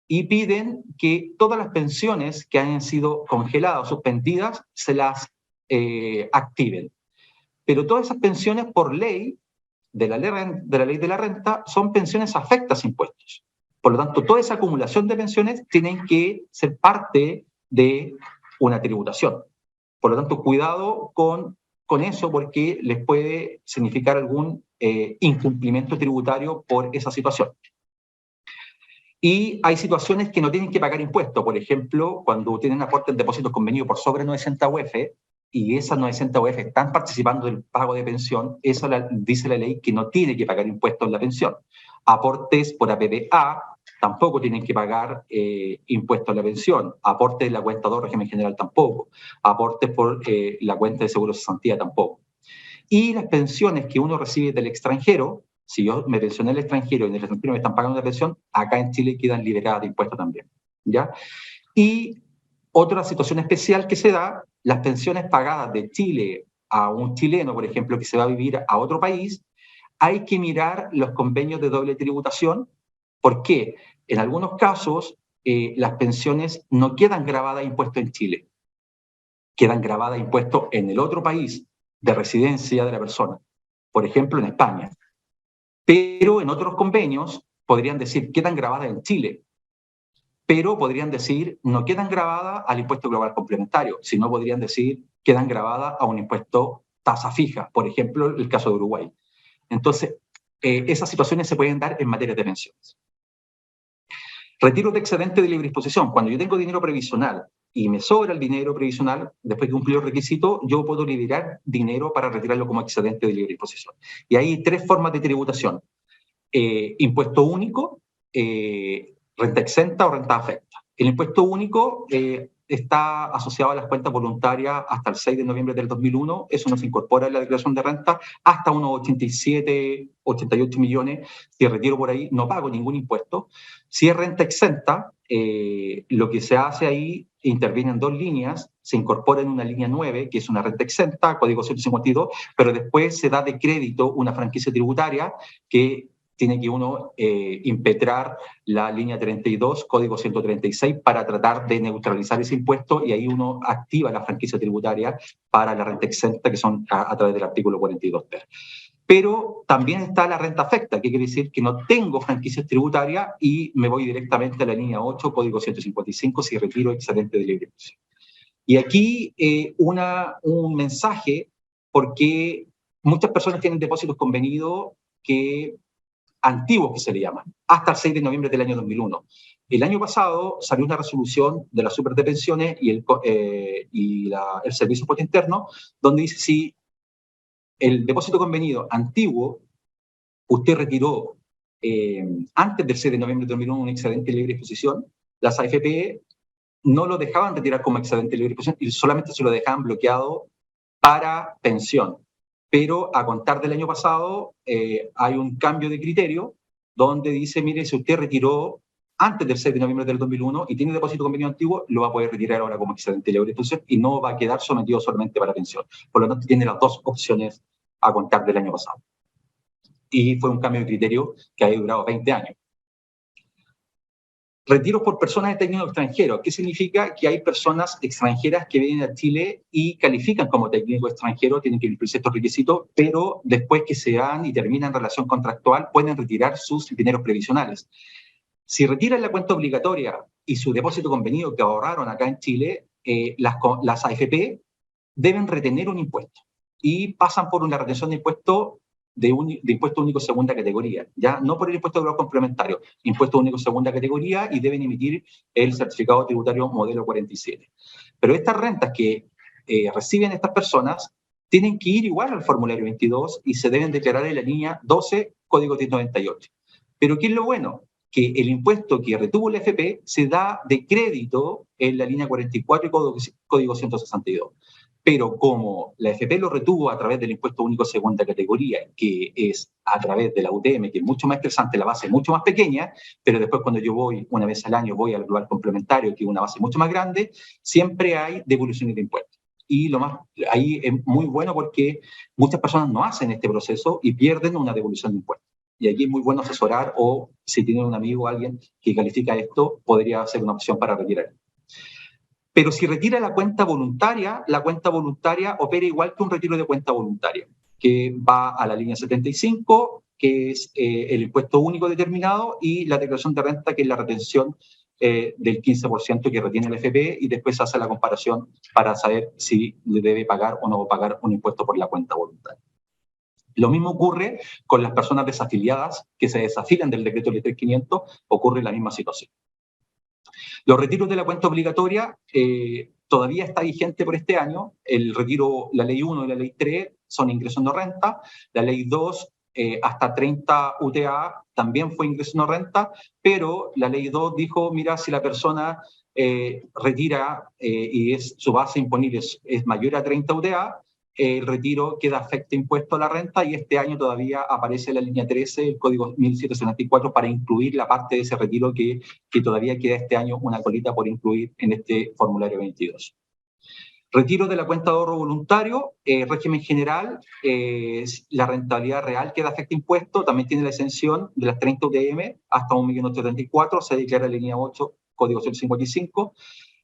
y piden que todas las pensiones que hayan sido congeladas o suspendidas se las activen. Pero todas esas pensiones por ley de la ley de la renta son pensiones afectas a impuestos. Por lo tanto, toda esa acumulación de pensiones tienen que ser parte de una tributación. Por lo tanto, cuidado con eso porque les puede significar algún incumplimiento tributario por esa situación. Y hay situaciones que no tienen que pagar impuestos. Por ejemplo, cuando tienen aportes en depósitos convenidos por sobre 900 UF y esas 900 UF están participando del pago de pensión, eso dice la ley que no tiene que pagar impuestos en la pensión. Aportes por APBA tampoco tienen que pagar impuestos en la pensión. Aportes de la cuenta 2 régimen general tampoco. Aportes por la cuenta de seguro de cesantía tampoco. Y las pensiones que uno recibe del extranjero, si yo me pensioné en el extranjero y en el extranjero me están pagando una pensión, acá en Chile quedan liberadas de impuestos también, ¿ya? Y otra situación especial que se da las pensiones pagadas de Chile a un chileno, por ejemplo, que se va a vivir a otro país, hay que mirar los convenios de doble tributación. ¿Por qué? En algunos casos, las pensiones no quedan grabadas a impuestos en Chile, quedan grabadas a impuestos en el otro país de residencia de la persona, por ejemplo, en España. Pero en otros convenios podrían decir quedan grabadas en Chile, pero podrían decir no quedan grabadas al impuesto global complementario, sino podrían decir quedan grabadas a un impuesto tasa fija, por ejemplo, el caso de Uruguay. Entonces, esas situaciones se pueden dar en materia de pensiones. Retiro de excedente de libre disposición. Cuando yo tengo dinero previsional y me sobra el dinero previsional, después de cumplir los requisitos, yo puedo liberar dinero para retirarlo como excedente de libre disposición. Y hay tres formas de tributación. Impuesto único, renta exenta o renta afecta. El impuesto único está asociado a las cuentas voluntarias hasta el 6 de noviembre del 2001. Eso no se incorpora en la declaración de renta hasta unos 87, 88 millones. Si retiro por ahí, no pago ningún impuesto. Si es renta exenta, lo que se hace ahí, intervienen dos líneas, se incorpora en una línea 9, que es una renta exenta, código 152, pero después se da de crédito una franquicia tributaria que tiene que uno impetrar la línea 32, código 136, para tratar de neutralizar ese impuesto, y ahí uno activa la franquicia tributaria para la renta exenta, que son a través del artículo 42 ter. Pero también está la renta afecta, que quiere decir que no tengo franquicias tributarias y me voy directamente a la línea 8, código 155, si retiro excedente de libre disposición. Y aquí un mensaje, porque muchas personas tienen depósitos convenidos antiguos, que se le llaman, hasta el 6 de noviembre del año 2001. El año pasado salió una resolución de la Super de Pensiones y el Servicio Impuesto Interno, donde dice si el depósito convenido antiguo usted retiró antes del 6 de noviembre de 2001 un excedente de libre disposición, las AFP no lo dejaban retirar como excedente de libre disposición y solamente se lo dejaban bloqueado para pensión. Pero a contar del año pasado hay un cambio de criterio donde dice, mire, si usted retiró antes del 6 de noviembre del 2001 y tiene depósito convenio antiguo, lo va a poder retirar ahora como excedente de libre disposición y no va a quedar sometido solamente para pensión. Por lo tanto, tiene las dos opciones a contar del año pasado. Y fue un cambio de criterio que ha durado 20 años. Retiros por personas de técnico extranjero. ¿Qué significa? Que hay personas extranjeras que vienen a Chile y califican como técnico extranjero, tienen que cumplir estos requisitos, pero después que se van y terminan relación contractual, pueden retirar sus dineros previsionales. Si retiran la cuenta obligatoria y su depósito convenido que ahorraron acá en Chile, las AFP deben retener un impuesto y pasan por una retención de impuesto de impuesto único segunda categoría, ya no por el impuesto global complementario, impuesto único segunda categoría, y deben emitir el certificado tributario modelo 47. Pero estas rentas que reciben estas personas tienen que ir igual al formulario 22 y se deben declarar en la línea 12, código 198. Pero ¿qué es lo bueno? Que el impuesto que retuvo la FP se da de crédito en la línea 44 y código 162. Pero como la FP lo retuvo a través del impuesto único segunda categoría, que es a través de la UTM, que es mucho más estresante, la base es mucho más pequeña, pero después cuando yo voy una vez al año, voy al global complementario, que es una base mucho más grande, siempre hay devoluciones de impuestos. Y ahí es muy bueno porque muchas personas no hacen este proceso y pierden una devolución de impuestos. Y aquí es muy bueno asesorar, o si tiene un amigo o alguien que califica esto, podría ser una opción para retirar. Pero si retira la cuenta voluntaria opera igual que un retiro de cuenta voluntaria, que va a la línea 75, que es el impuesto único determinado, y la declaración de renta, que es la retención del 15% que retiene el FP, y después hace la comparación para saber si le debe pagar o no pagar un impuesto por la cuenta voluntaria. Lo mismo ocurre con las personas desafiliadas que se desafilian del decreto ley 3500, ocurre la misma situación. Los retiros de la cuenta obligatoria todavía está vigente por este año. El retiro, la ley 1 y la ley 3 son ingresos no renta. La ley 2 hasta 30 UTA también fue ingreso no renta, pero la ley 2 dijo, mira, si la persona retira y su base imponible es mayor a 30 UTA, el retiro queda afecta impuesto a la renta, y este año todavía aparece la línea 13, el código 1774, para incluir la parte de ese retiro que todavía queda este año una colita por incluir en este formulario 22. Retiro de la cuenta de ahorro voluntario, régimen general, la rentabilidad real que da efecto impuesto, también tiene la exención de las 30 UTM hasta 1.834.000, se declara línea 8, código 155.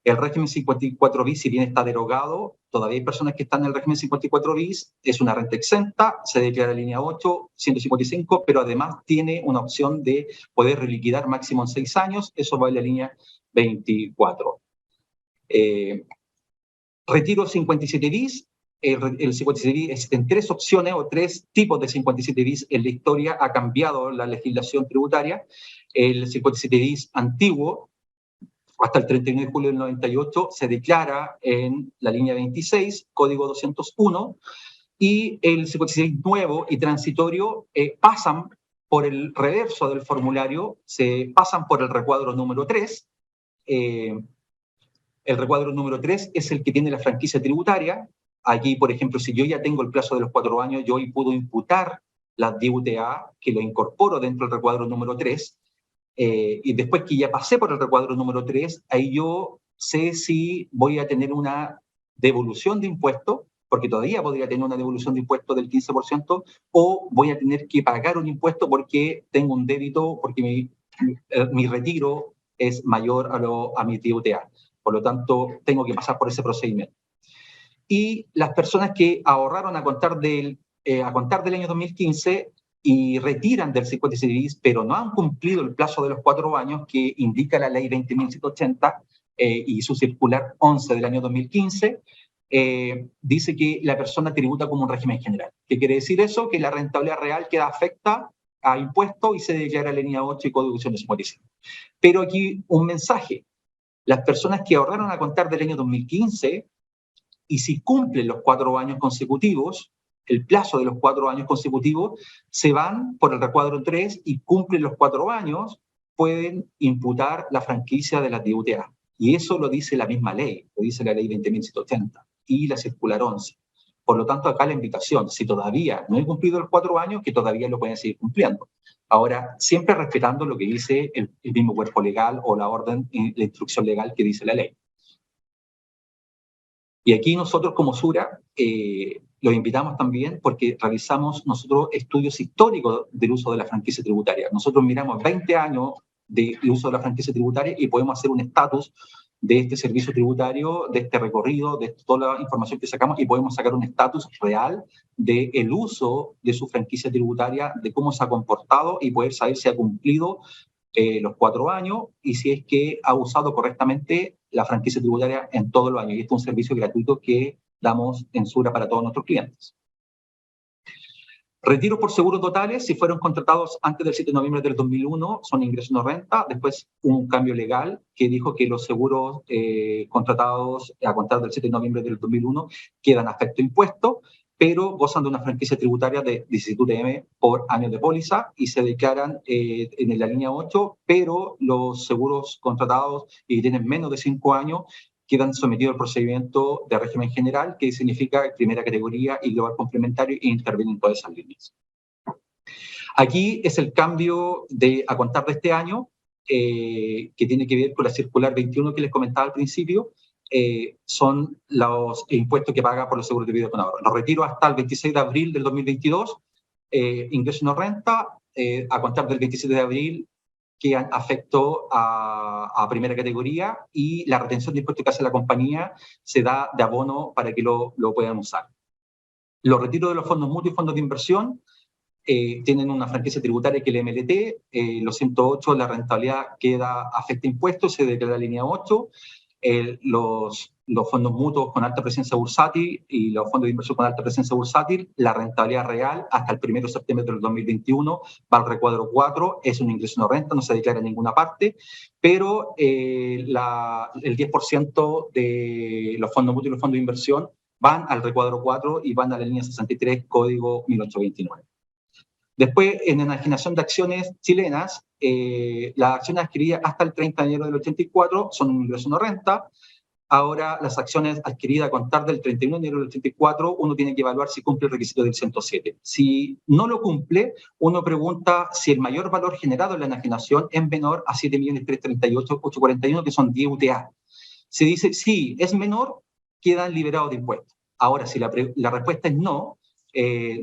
El régimen 54 bis, si bien está derogado, todavía hay personas que están en el régimen 54 bis, es una renta exenta, se declara línea 8, 155, pero además tiene una opción de poder reliquidar máximo en 6 años, eso va en la línea 24. Retiro 57 bis, el 57 bis existen 3 opciones o 3 tipos de 57 bis en la historia, ha cambiado la legislación tributaria. El 57 bis antiguo, hasta el 31 de julio del 98, se declara en la línea 26, código 201, y el 56 nuevo y transitorio pasan por el reverso del formulario, se pasan por el recuadro número 3. El recuadro número 3 es el que tiene la franquicia tributaria. Aquí, por ejemplo, si yo ya tengo el plazo de los 4 años, yo hoy puedo imputar la DUTA, que lo incorporo dentro del recuadro número 3, y después que ya pasé por el recuadro número 3, ahí yo sé si voy a tener una devolución de impuesto, porque todavía podría tener una devolución de impuesto del 15%, o voy a tener que pagar un impuesto porque tengo un débito, porque mi retiro es mayor a mi DUTA. Por lo tanto, tengo que pasar por ese procedimiento. Y las personas que ahorraron a contar del año 2015 y retiran del 56 bis, pero no han cumplido el plazo de los 4 años que indica la ley 20.180 y su circular 11 del año 2015, dice que la persona tributa como un régimen general. ¿Qué quiere decir eso? Que la rentabilidad real queda afecta a impuestos y se declara línea 8 y código 155. Pero aquí un mensaje. Las personas que ahorraron a contar del año 2015 y si cumplen los 4 años consecutivos, el plazo de los 4 años consecutivos, se van por el recuadro 3 y cumplen los 4 años, pueden imputar la franquicia de la DUTA. Y eso lo dice la misma ley, lo dice la ley 20.180 y la circular 11. Por lo tanto, acá la invitación, si todavía no he cumplido los 4 años, que todavía lo pueden seguir cumpliendo. Ahora, siempre respetando lo que dice el mismo cuerpo legal o la orden, la instrucción legal que dice la ley. Y aquí nosotros como Sura los invitamos también porque realizamos nosotros estudios históricos del uso de la franquicia tributaria. Nosotros miramos 20 años del uso de la franquicia tributaria y podemos hacer un estatus de este servicio tributario, de este recorrido, de toda la información que sacamos y podemos sacar un estatus real del uso de su franquicia tributaria, de cómo se ha comportado y poder saber si ha cumplido los 4 años y si es que ha usado correctamente la franquicia tributaria en todos los años. Y este es un servicio gratuito que damos en Sura para todos nuestros clientes. Retiros por seguros totales, si fueron contratados antes del 7 de noviembre del 2001, son ingresos no renta. Después un cambio legal que dijo que los seguros contratados a contar del 7 de noviembre del 2001 quedan afecto impuesto, pero gozan de una franquicia tributaria de 17 UTM por año de póliza y se declaran en la línea 8, pero los seguros contratados y tienen menos de 5 años quedan sometidos al procedimiento de régimen general, que significa primera categoría y global complementario, e intervienen todas esas líneas. Aquí es el cambio a contar de este año, que tiene que ver con la circular 21 que les comentaba al principio, son los impuestos que paga por los seguros de vida con ahorro. Los retiro hasta el 26 de abril del 2022, ingreso no renta, a contar del 27 de abril, que afectó a primera categoría y la retención de impuestos que hace la compañía se da de abono para que lo puedan usar. Los retiros de los fondos mutuos y fondos de inversión tienen una franquicia tributaria que es el MLT, los 108, la rentabilidad queda afecta impuestos, se declara línea 8, los fondos mutuos con alta presencia bursátil y los fondos de inversión con alta presencia bursátil, la rentabilidad real hasta el 1 de septiembre del 2021 va al recuadro 4, es un ingreso no renta, no se declara en ninguna parte, pero el 10% de los fondos mutuos y los fondos de inversión van al recuadro 4 y van a la línea 63, código 1829. Después, en enajenación de acciones chilenas, las acciones adquiridas hasta el 30 de enero del 84 son un ingreso no renta. Ahora, las acciones adquiridas a contar del 31 de enero del 84, uno tiene que evaluar si cumple el requisito del 107. Si no lo cumple, uno pregunta si el mayor valor generado en la enajenación es menor a 7.338.841, que son 10 UTA. Se dice, sí, es menor, quedan liberados de impuestos. Ahora, si la respuesta es no, es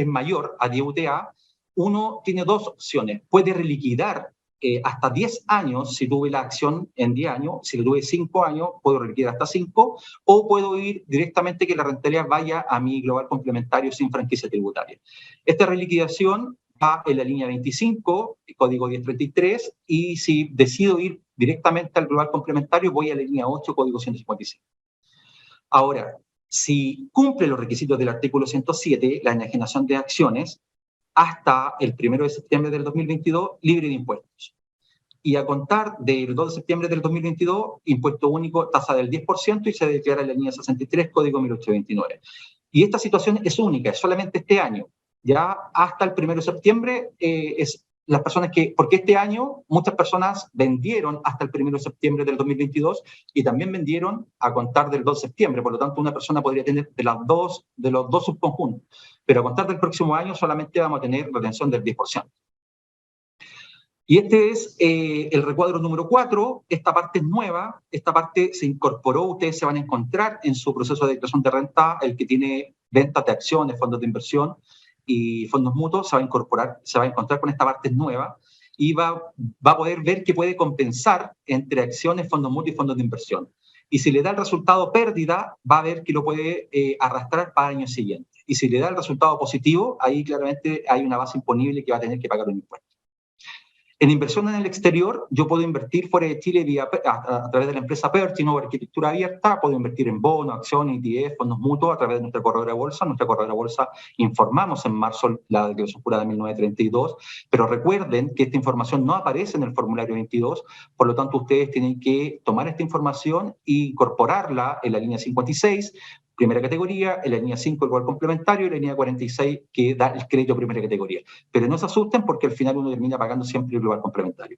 mayor a 10 UTA, uno tiene dos opciones. Puede reliquidar hasta 10 años si tuve la acción en 10 años, si lo tuve 5 años, puedo reliquidar hasta 5, o puedo ir directamente que la rentabilidad vaya a mi global complementario sin franquicia tributaria. Esta reliquidación va en la línea 25, código 1033, y si decido ir directamente al global complementario, voy a la línea 8, código 155. Ahora, si cumple los requisitos del artículo 107, la enajenación de acciones, hasta el 1 de septiembre del 2022, libre de impuestos. Y a contar del 2 de septiembre del 2022, impuesto único, tasa del 10%, y se declara en la línea 63, código 1829. Y esta situación es única, es solamente este año. Ya hasta el 1 de septiembre es las personas que, porque este año muchas personas vendieron hasta el 1 de septiembre del 2022 y también vendieron a contar del 2 de septiembre, por lo tanto una persona podría tener de los dos subconjuntos, pero a contar del próximo año solamente vamos a tener retención del 10%. Y este es el recuadro número 4, esta parte es nueva, esta parte se incorporó, ustedes se van a encontrar en su proceso de declaración de renta, el que tiene ventas de acciones, fondos de inversión y fondos mutuos, se va a encontrar con esta parte nueva y va a poder ver que puede compensar entre acciones, fondos mutuos y fondos de inversión. Y si le da el resultado pérdida, va a ver que lo puede arrastrar para el año siguiente. Y si le da el resultado positivo, ahí claramente hay una base imponible que va a tener que pagar un impuesto. En inversión en el exterior, yo puedo invertir fuera de Chile a través de la empresa Perti, Nueva Arquitectura Abierta, puedo invertir en bonos, acciones, ETF, fondos mutuos a través de nuestra corredora de bolsa. Nuestra corredora de bolsa informamos en marzo la declaración jurada de 1932, pero recuerden que esta información no aparece en el formulario 22, por lo tanto ustedes tienen que tomar esta información e incorporarla en la línea 56, primera categoría, en la línea 5 el global complementario y en la línea 46 que da el crédito primera categoría. Pero no se asusten porque al final uno termina pagando siempre el global complementario.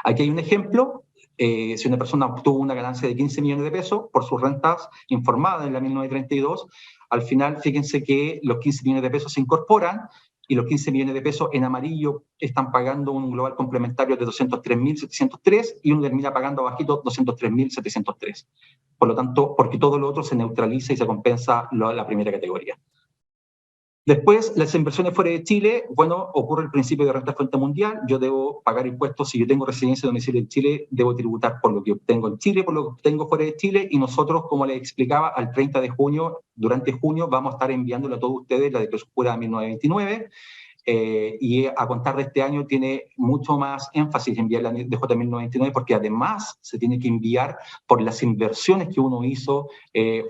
Aquí hay un ejemplo. Si una persona obtuvo una ganancia de 15 millones de pesos por sus rentas informadas en la 1932, al final fíjense que los 15 millones de pesos se incorporan y los 15 millones de pesos en amarillo están pagando un global complementario de 203.703 y uno termina pagando abajito 203.703. Por lo tanto, porque todo lo otro se neutraliza y se compensa la primera categoría. Después, las inversiones fuera de Chile, bueno, ocurre el principio de renta fuente mundial. Yo debo pagar impuestos. Si yo tengo residencia de domicilio en Chile, debo tributar por lo que obtengo en Chile, por lo que obtengo fuera de Chile. Y nosotros, como les explicaba, al 30 de junio, durante junio, vamos a estar enviándole a todos ustedes la declaración jurada 1929. Y a contar de este año tiene mucho más énfasis enviar la DJ 1099 porque además se tiene que enviar por las inversiones que uno hizo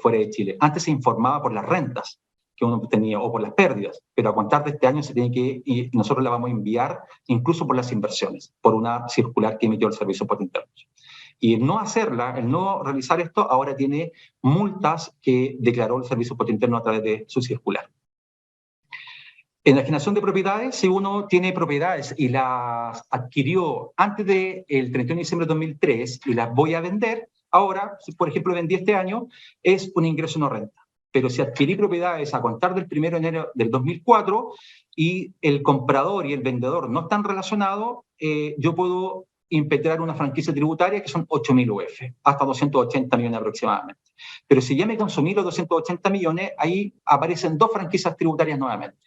fuera de Chile. Antes se informaba por las rentas que uno tenía o por las pérdidas, pero a contar de este año se tiene que, y nosotros la vamos a enviar incluso por las inversiones, por una circular que emitió el Servicio de Impuestos Internos. Y el no hacerla, el no realizar esto, ahora tiene multas que declaró el Servicio de Impuestos Internos a través de su circular. En la generación de propiedades, si uno tiene propiedades y las adquirió antes del 31 de diciembre de 2003 y las voy a vender, ahora, si por ejemplo vendí este año, es un ingreso no renta. Pero si adquirí propiedades a contar del 1 de enero del 2004 y el comprador y el vendedor no están relacionados, yo puedo impetrar una franquicia tributaria que son 8.000 UF, hasta 280 millones aproximadamente. Pero si ya me consumí los 280 millones, ahí aparecen dos franquicias tributarias nuevamente.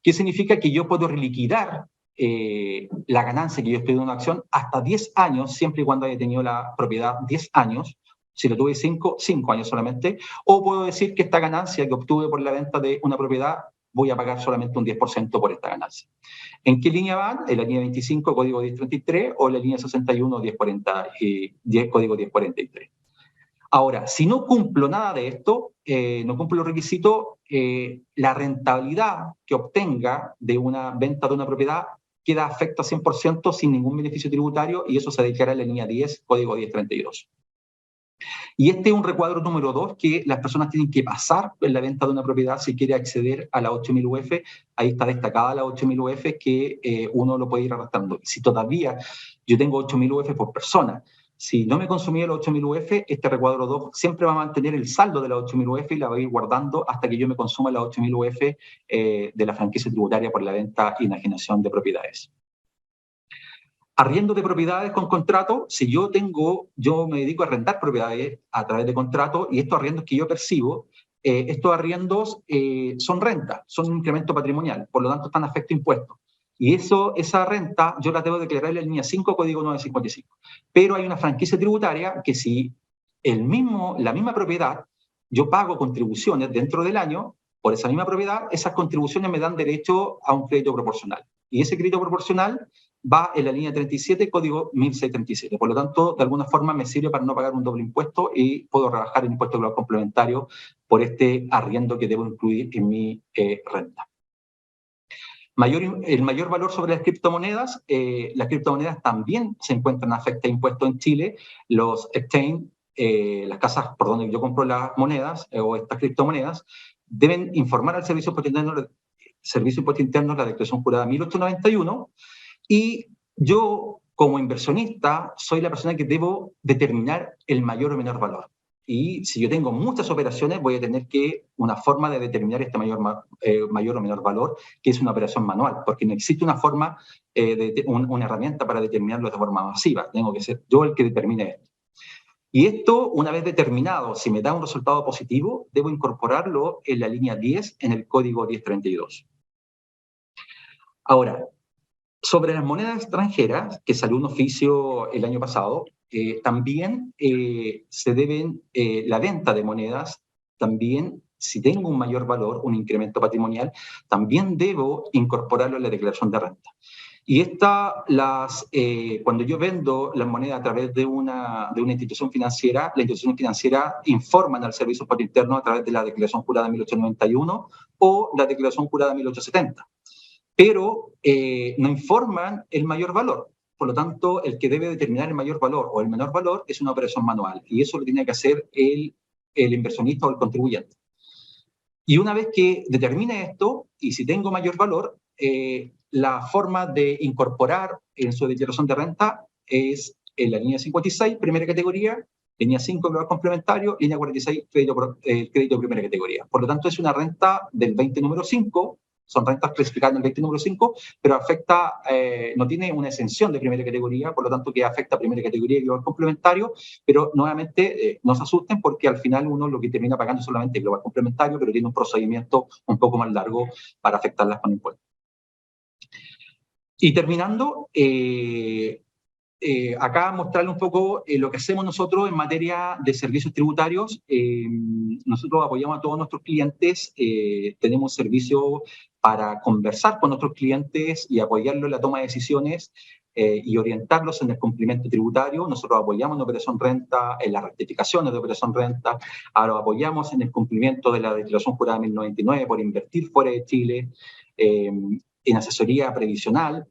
¿Qué significa? Que yo puedo reliquidar la ganancia que yo estoy de una acción hasta 10 años, siempre y cuando haya tenido la propiedad 10 años, si lo tuve 5 años solamente, o puedo decir que esta ganancia que obtuve por la venta de una propiedad, voy a pagar solamente un 10% por esta ganancia. ¿En qué línea van? En la línea 25, código 1033, o en la línea 61, código 1043. Ahora, si no cumplo nada de esto, no cumplo los requisitos, la rentabilidad que obtenga de una venta de una propiedad queda afecta 100% sin ningún beneficio tributario y eso se declara en la línea 10, código 1032. Y este es un recuadro número 2 que las personas tienen que pasar en la venta de una propiedad si quiere acceder a la 8.000 UF. Ahí está destacada la 8.000 UF que uno lo puede ir arrastrando. Si todavía yo tengo 8.000 UF por persona, si no me consumí los 8.000 UF, este recuadro 2 siempre va a mantener el saldo de la 8.000 UF y la va a ir guardando hasta que yo me consuma la 8.000 UF de la franquicia tributaria por la venta y enajenación de propiedades. Arriendo de propiedades con contrato, si yo me dedico a arrendar propiedades a través de contrato, y estos arriendos que yo percibo, estos arriendos son renta, son un incremento patrimonial, por lo tanto están afecto a impuestos. Y esa renta yo la debo declarar en la línea 5, código 955. Pero hay una franquicia tributaria que si la misma propiedad, yo pago contribuciones dentro del año por esa misma propiedad, esas contribuciones me dan derecho a un crédito proporcional. Y ese crédito proporcional va en la línea 37, código 1637. Por lo tanto, de alguna forma me sirve para no pagar un doble impuesto y puedo rebajar el impuesto global complementario por este arriendo que debo incluir en mi renta. El mayor valor sobre las criptomonedas también se encuentran afectadas a impuestos en Chile. Los exchange, las casas por donde yo compro las monedas o estas criptomonedas, deben informar al Servicio de Impuesto Interno la declaración jurada 1891, y yo, como inversionista, soy la persona que debo determinar el mayor o menor valor. Y si yo tengo muchas operaciones, voy a tener una forma de determinar este mayor o menor valor, que es una operación manual, porque no existe una forma, una herramienta para determinarlo de forma masiva. Tengo que ser yo el que determine esto. Y esto, una vez determinado, si me da un resultado positivo, debo incorporarlo en la línea 10 en el código 1032. Ahora, sobre las monedas extranjeras, que salió un oficio el año pasado, también se deben, la venta de monedas, también, si tengo un mayor valor, un incremento patrimonial, también debo incorporarlo en la declaración de renta. Y cuando yo vendo las monedas a través de una institución financiera, la institución financiera informan al Servicio de Impuesto Interno a través de la declaración jurada 1891 o la declaración jurada 1870. Pero no informan el mayor valor. Por lo tanto, el que debe determinar el mayor valor o el menor valor es una operación manual, y eso lo tiene que hacer el inversionista o el contribuyente. Y una vez que determine esto, y si tengo mayor valor, la forma de incorporar en su declaración de renta es en la línea 56, primera categoría, línea 5, global complementario, línea 46, crédito de primera categoría. Por lo tanto, es una renta del 20 número 5, son rentas clasificadas en el 20 número 5, pero no tiene una exención de primera categoría, por lo tanto que afecta a primera categoría y global complementario, pero nuevamente no se asusten, porque al final uno lo que termina pagando solamente el global complementario, pero tiene un procedimiento un poco más largo para afectarlas con impuestos. Y terminando, acá mostrarle un poco lo que hacemos nosotros en materia de servicios tributarios. Nosotros apoyamos a todos nuestros clientes, tenemos servicios para conversar con nuestros clientes y apoyarlos en la toma de decisiones y orientarlos en el cumplimiento tributario. Nosotros apoyamos en operación renta, en las rectificaciones de operación renta, ahora apoyamos en el cumplimiento de la declaración jurada 1099 por invertir fuera de Chile, en asesoría previsional,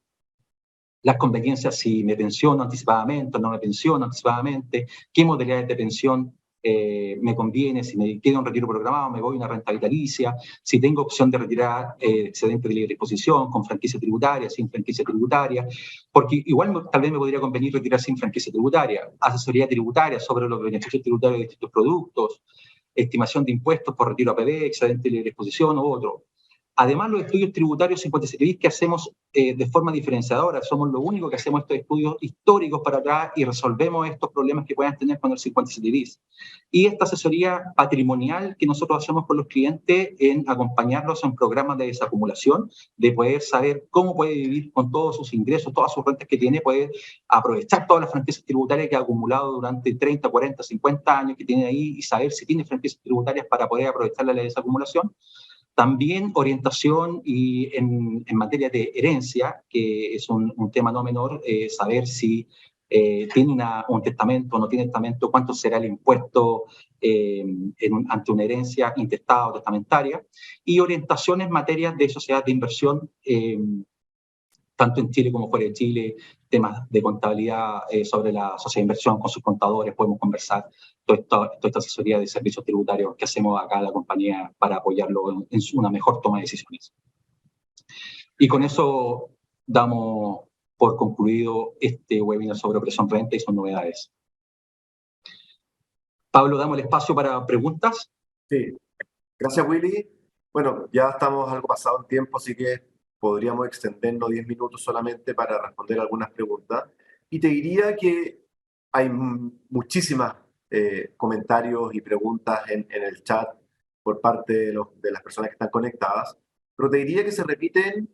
las conveniencias si me pensiono anticipadamente o no me pensiono anticipadamente, qué modalidades de pensión me conviene, si me quedo un retiro programado, me voy a una renta vitalicia, si tengo opción de retirar excedente de libre disposición con franquicia tributaria, sin franquicia tributaria, porque igual tal vez me podría convenir retirar sin franquicia tributaria, asesoría tributaria sobre los beneficios tributarios de distintos productos, estimación de impuestos por retiro APB, excedente de libre disposición u otro. Además, los estudios tributarios 57 bis que hacemos de forma diferenciadora, somos lo único que hacemos estos estudios históricos para atrás y resolvemos estos problemas que puedan tener con el 57 bis. Y esta asesoría patrimonial que nosotros hacemos con los clientes en acompañarlos en programas de desacumulación, de poder saber cómo puede vivir con todos sus ingresos, todas sus rentas que tiene, poder aprovechar todas las franquicias tributarias que ha acumulado durante 30, 40, 50 años que tiene ahí y saber si tiene franquicias tributarias para poder aprovechar la desacumulación. También orientación en materia de herencia, que es un tema no menor, saber si tiene un testamento o no tiene testamento, cuánto será el impuesto ante una herencia intestada o testamentaria, y orientación en materia de sociedades de inversión, tanto en Chile como fuera de Chile, temas de contabilidad sobre la sociedad de inversión con sus contadores, podemos conversar toda esta asesoría de servicios tributarios que hacemos acá a la compañía para apoyarlo en una mejor toma de decisiones. Y con eso damos por concluido este webinar sobre operación renta y sus novedades. Pablo, damos el espacio para preguntas. Sí, gracias Willy. Bueno, ya estamos algo pasado el tiempo, así que podríamos extendernos 10 minutos solamente para responder algunas preguntas. Y te diría que hay muchísimos comentarios y preguntas en el chat por parte de las personas que están conectadas, pero te diría que se repiten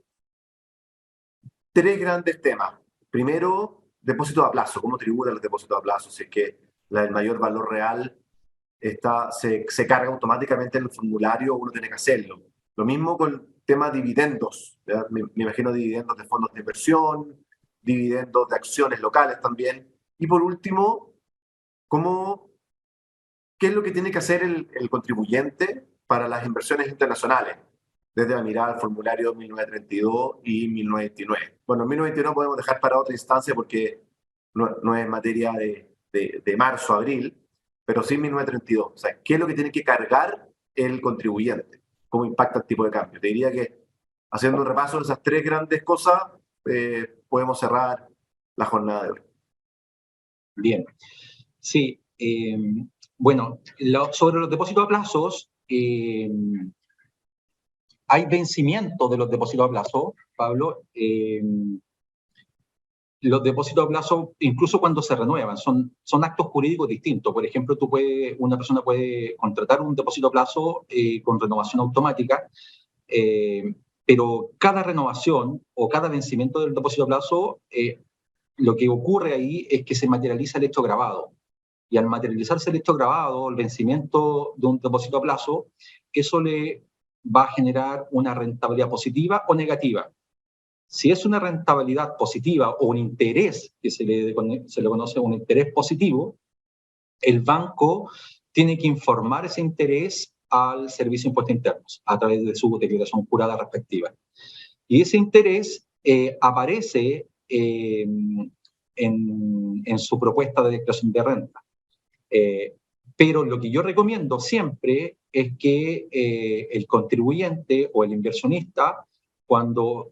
tres grandes temas. Primero, depósito a plazo, cómo tributan los depósitos a plazo, si es que el mayor valor real se carga automáticamente en el formulario, uno tiene que hacerlo. Lo mismo con el tema dividendos, me imagino dividendos de fondos de inversión, dividendos de acciones locales también. Y por último, ¿qué es lo que tiene que hacer el contribuyente para las inversiones internacionales? Desde la mirada al formulario 1932 y 1929. Bueno, 1929 podemos dejar para otra instancia porque no es materia de marzo a abril, pero sí 1932. O sea, ¿qué es lo que tiene que cargar el contribuyente? ¿Cómo impacta el tipo de cambio? Te diría que haciendo un repaso de esas tres grandes cosas, podemos cerrar la jornada de hoy. Bien, sí. Bueno, sobre los depósitos a plazos, hay vencimiento de los depósitos a plazo, Pablo. Los depósitos a plazo, incluso cuando se renuevan, son actos jurídicos distintos. Por ejemplo, una persona puede contratar un depósito a plazo con renovación automática, pero cada renovación o cada vencimiento del depósito a plazo, lo que ocurre ahí es que se materializa el hecho grabado. Y al materializarse el hecho grabado, el vencimiento de un depósito a plazo, eso le va a generar una rentabilidad positiva o negativa. Si es una rentabilidad positiva o un interés, que se le conoce un interés positivo, el banco tiene que informar ese interés al Servicio de Impuestos Internos a través de su declaración jurada respectiva. Y ese interés aparece en su propuesta de declaración de renta. Pero lo que yo recomiendo siempre es que el contribuyente o el inversionista, cuando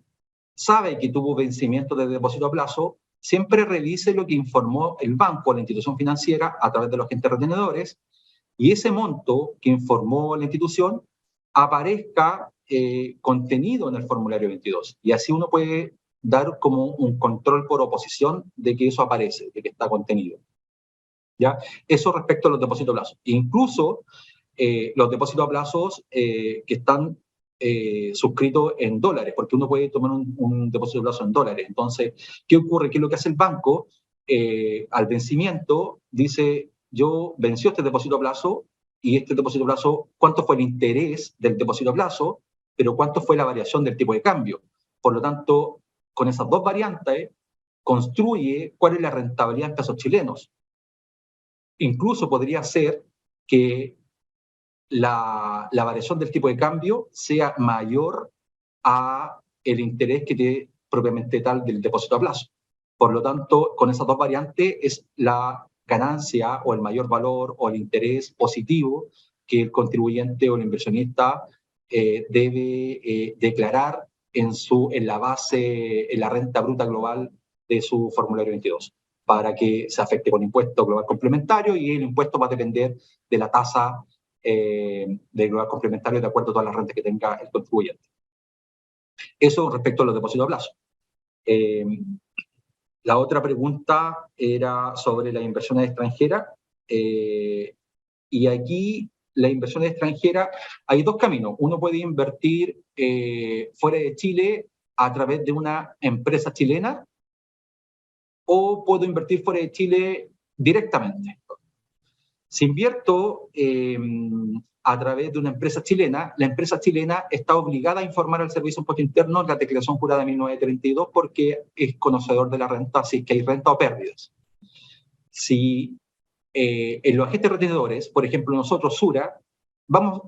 sabe que tuvo vencimiento de depósito a plazo, siempre revise lo que informó el banco o la institución financiera a través de los agentes retenedores, y ese monto que informó la institución aparezca contenido en el formulario 22. Y así uno puede dar como un control por oposición de que eso aparece, de que está contenido. ¿Ya? Eso respecto a los depósitos a plazo. Incluso los depósitos a plazos que están suscritos en dólares, porque uno puede tomar un depósito a plazo en dólares. Entonces, ¿qué ocurre? ¿Qué es lo que hace el banco? Al vencimiento dice, yo venció este depósito a plazo y este depósito a plazo, ¿cuánto fue el interés del depósito a plazo? Pero ¿cuánto fue la variación del tipo de cambio? Por lo tanto, con esas dos variantes, construye cuál es la rentabilidad en pesos chilenos. Incluso podría ser que la variación del tipo de cambio sea mayor a el interés que tiene propiamente tal del depósito a plazo. Por lo tanto, con esas dos variantes es la ganancia o el mayor valor o el interés positivo que el contribuyente o el inversionista debe declarar en la base, en la renta bruta global de su formulario 22, para que se afecte con impuesto global complementario, y el impuesto va a depender de la tasa de global complementario de acuerdo a todas las rentas que tenga el contribuyente. Eso respecto a los depósitos a plazo. La otra pregunta era sobre las inversiones extranjeras. Y aquí, las inversiones extranjeras, hay dos caminos. Uno puede invertir fuera de Chile a través de una empresa chilena, o puedo invertir fuera de Chile directamente. Si invierto a través de una empresa chilena, la empresa chilena está obligada a informar al Servicio de Impuestos Internos la declaración jurada de 1932, porque es conocedor de la renta, si es que hay renta o pérdidas. Si en los agentes retenedores, por ejemplo nosotros, Sura,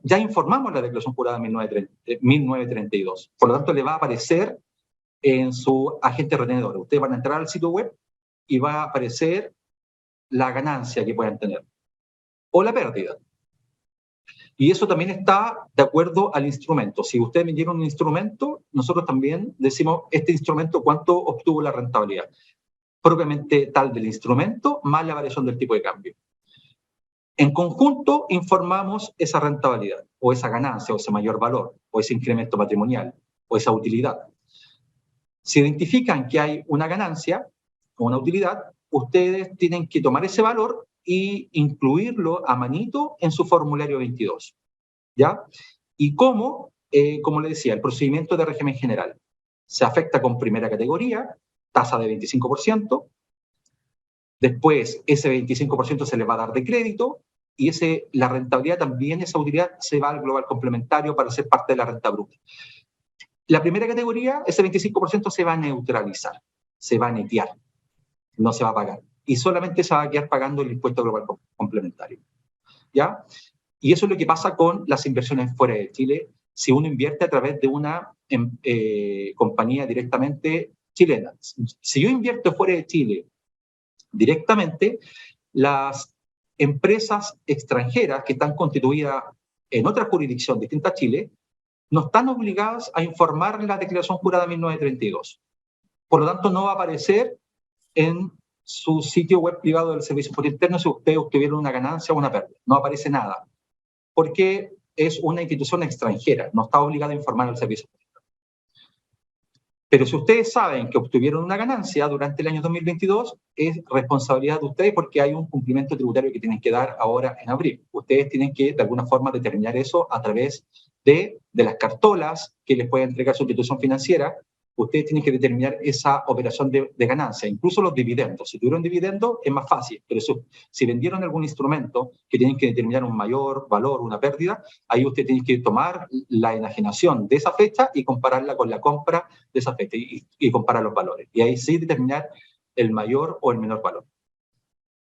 ya informamos la declaración jurada de 1932, por lo tanto le va a aparecer en su agente retenedor. Ustedes van a entrar al sitio web y va a aparecer la ganancia que puedan tener o la pérdida. Y eso también está de acuerdo al instrumento. Si ustedes me dieron un instrumento, nosotros también decimos este instrumento cuánto obtuvo la rentabilidad propiamente tal del instrumento más la variación del tipo de cambio. En conjunto informamos esa rentabilidad o esa ganancia o ese mayor valor o ese incremento patrimonial o esa utilidad. Si identifican que hay una ganancia o una utilidad, ustedes tienen que tomar ese valor y incluirlo a manito en su formulario 22. ¿Ya? ¿Y cómo? Como le decía, el procedimiento de régimen general se afecta con primera categoría, tasa de 25%, después ese 25% se le va a dar de crédito y la rentabilidad también, esa utilidad, se va al global complementario para ser parte de la renta bruta. La primera categoría, ese 25% se va a neutralizar, se va a netear, no se va a pagar. Y solamente se va a quedar pagando el impuesto global complementario. ¿Ya? Y eso es lo que pasa con las inversiones fuera de Chile, si uno invierte a través de una compañía directamente chilena. Si yo invierto fuera de Chile directamente, las empresas extranjeras que están constituidas en otra jurisdicción distinta a Chile, no están obligadas a informar la declaración jurada 1932. Por lo tanto, no va a aparecer en su sitio web privado del Servicio por Interno si ustedes obtuvieron una ganancia o una pérdida. No aparece nada, porque es una institución extranjera, no está obligada a informar al Servicio por Interno. Pero si ustedes saben que obtuvieron una ganancia durante el año 2022, es responsabilidad de ustedes porque hay un cumplimiento tributario que tienen que dar ahora en abril. Ustedes tienen que, de alguna forma, determinar eso a través de las cartolas que les puede entregar su institución financiera. Ustedes tienen que determinar esa operación de ganancia, incluso los dividendos. Si tuvieron dividendos, es más fácil, pero si vendieron algún instrumento que tienen que determinar un mayor valor, una pérdida, ahí usted tiene que tomar la enajenación de esa fecha y compararla con la compra de esa fecha y comparar los valores. Y ahí sí determinar el mayor o el menor valor.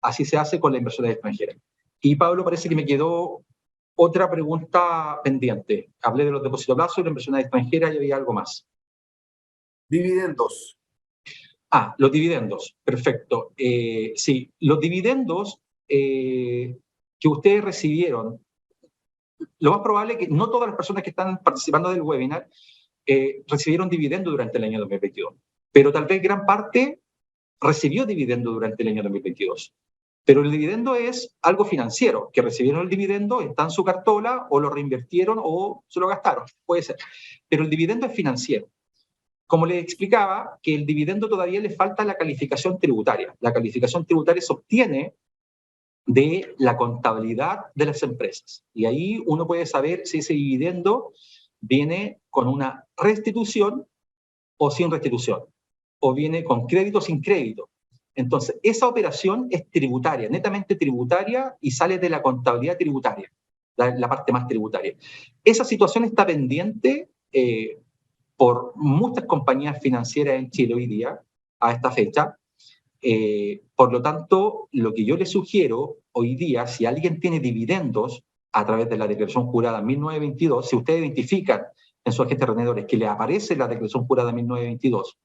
Así se hace con la inversión extranjera. Y Pablo, parece que me quedó otra pregunta pendiente. Hablé de los depósitos a plazo y la inversión extranjera y había algo más. Dividendos. Los dividendos. Perfecto. Sí, los dividendos que ustedes recibieron, lo más probable es que no todas las personas que están participando del webinar recibieron dividendo durante el año 2022, pero tal vez gran parte recibió dividendo durante el año 2022. Pero el dividendo es algo financiero, que recibieron el dividendo, está en su cartola, o lo reinvirtieron o se lo gastaron, puede ser. Pero el dividendo es financiero. Como les explicaba, que el dividendo todavía le falta la calificación tributaria. La calificación tributaria se obtiene de la contabilidad de las empresas. Y ahí uno puede saber si ese dividendo viene con una restitución o sin restitución, o viene con crédito o sin crédito. Entonces, esa operación es tributaria, netamente tributaria, y sale de la contabilidad tributaria, la parte más tributaria. Esa situación está pendiente por muchas compañías financieras en Chile hoy día, a esta fecha. Por lo tanto, lo que yo les sugiero hoy día, si alguien tiene dividendos a través de la declaración jurada 1922, si ustedes identifican en su agente de retenedores que les aparece la declaración jurada 1922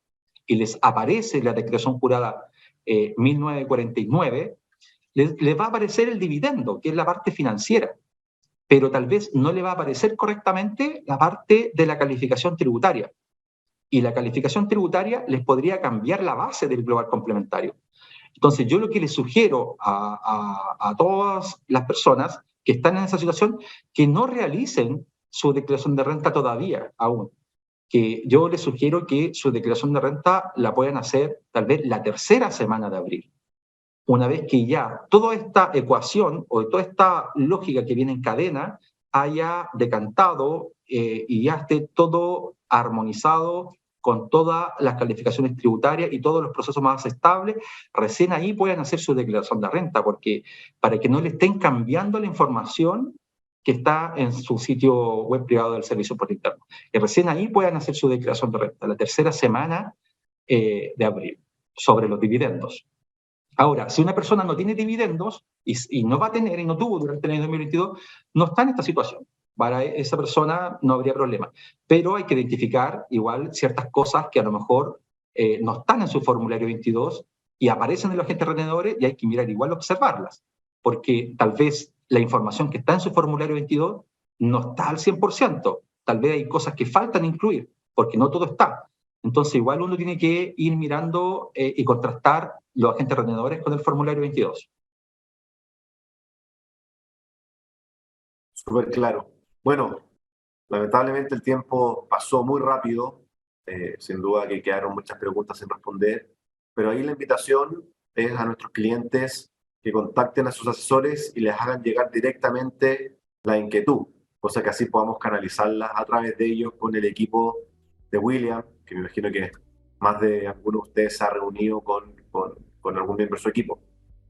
y les aparece la declaración jurada 1949, les va a aparecer el dividendo, que es la parte financiera, pero tal vez no le va a aparecer correctamente la parte de la calificación tributaria. Y la calificación tributaria les podría cambiar la base del global complementario. Entonces, yo lo que les sugiero a todas las personas que están en esa situación, que no realicen su declaración de renta todavía aún. Que yo les sugiero que su declaración de renta la puedan hacer tal vez la tercera semana de abril. Una vez que ya toda esta ecuación o toda esta lógica que viene en cadena haya decantado y ya esté todo armonizado con todas las calificaciones tributarias y todos los procesos más estables, recién ahí pueden hacer su declaración de renta, porque para que no le estén cambiando la información que está en su sitio web privado del Servicio por Interno. Y recién ahí puedan hacer su declaración de renta, la tercera semana de abril, sobre los dividendos. Ahora, si una persona no tiene dividendos y no va a tener y no tuvo durante el año 2022, no está en esta situación. Para esa persona no habría problema. Pero hay que identificar igual ciertas cosas que a lo mejor no están en su formulario 22 y aparecen en los agentes retenedores y hay que mirar igual observarlas. Porque tal vez la información que está en su formulario 22 no está al 100%. Tal vez hay cosas que faltan incluir porque no todo está. Entonces, igual uno tiene que ir mirando y contrastar los agentes retenedores con el formulario 22. Súper claro. Bueno, lamentablemente el tiempo pasó muy rápido. Sin duda que quedaron muchas preguntas sin responder, pero ahí la invitación es a nuestros clientes que contacten a sus asesores y les hagan llegar directamente la inquietud, cosa que así podamos canalizarlas a través de ellos con el equipo de William, que me imagino que más de alguno de ustedes se ha reunido con algún miembro de su equipo.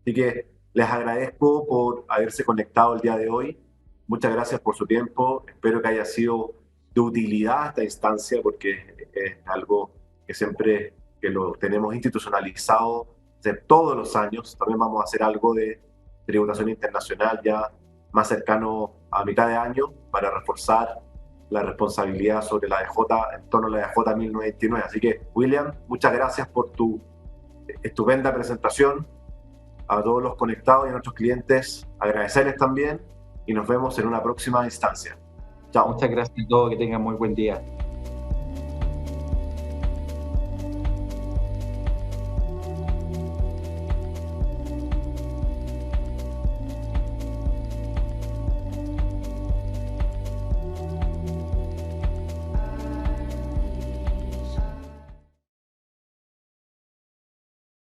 Así que les agradezco por haberse conectado el día de hoy. Muchas gracias por su tiempo. Espero que haya sido de utilidad esta instancia porque es algo que siempre que lo tenemos institucionalizado de todos los años. También vamos a hacer algo de tributación internacional ya más cercano a mitad de año para reforzar la responsabilidad sobre la DJ en torno a la DJ 1929. Así que, William, muchas gracias por tu estupenda presentación. A todos los conectados y a nuestros clientes, agradecerles también y nos vemos en una próxima instancia. Chao. Muchas gracias a todos, que tengan muy buen día.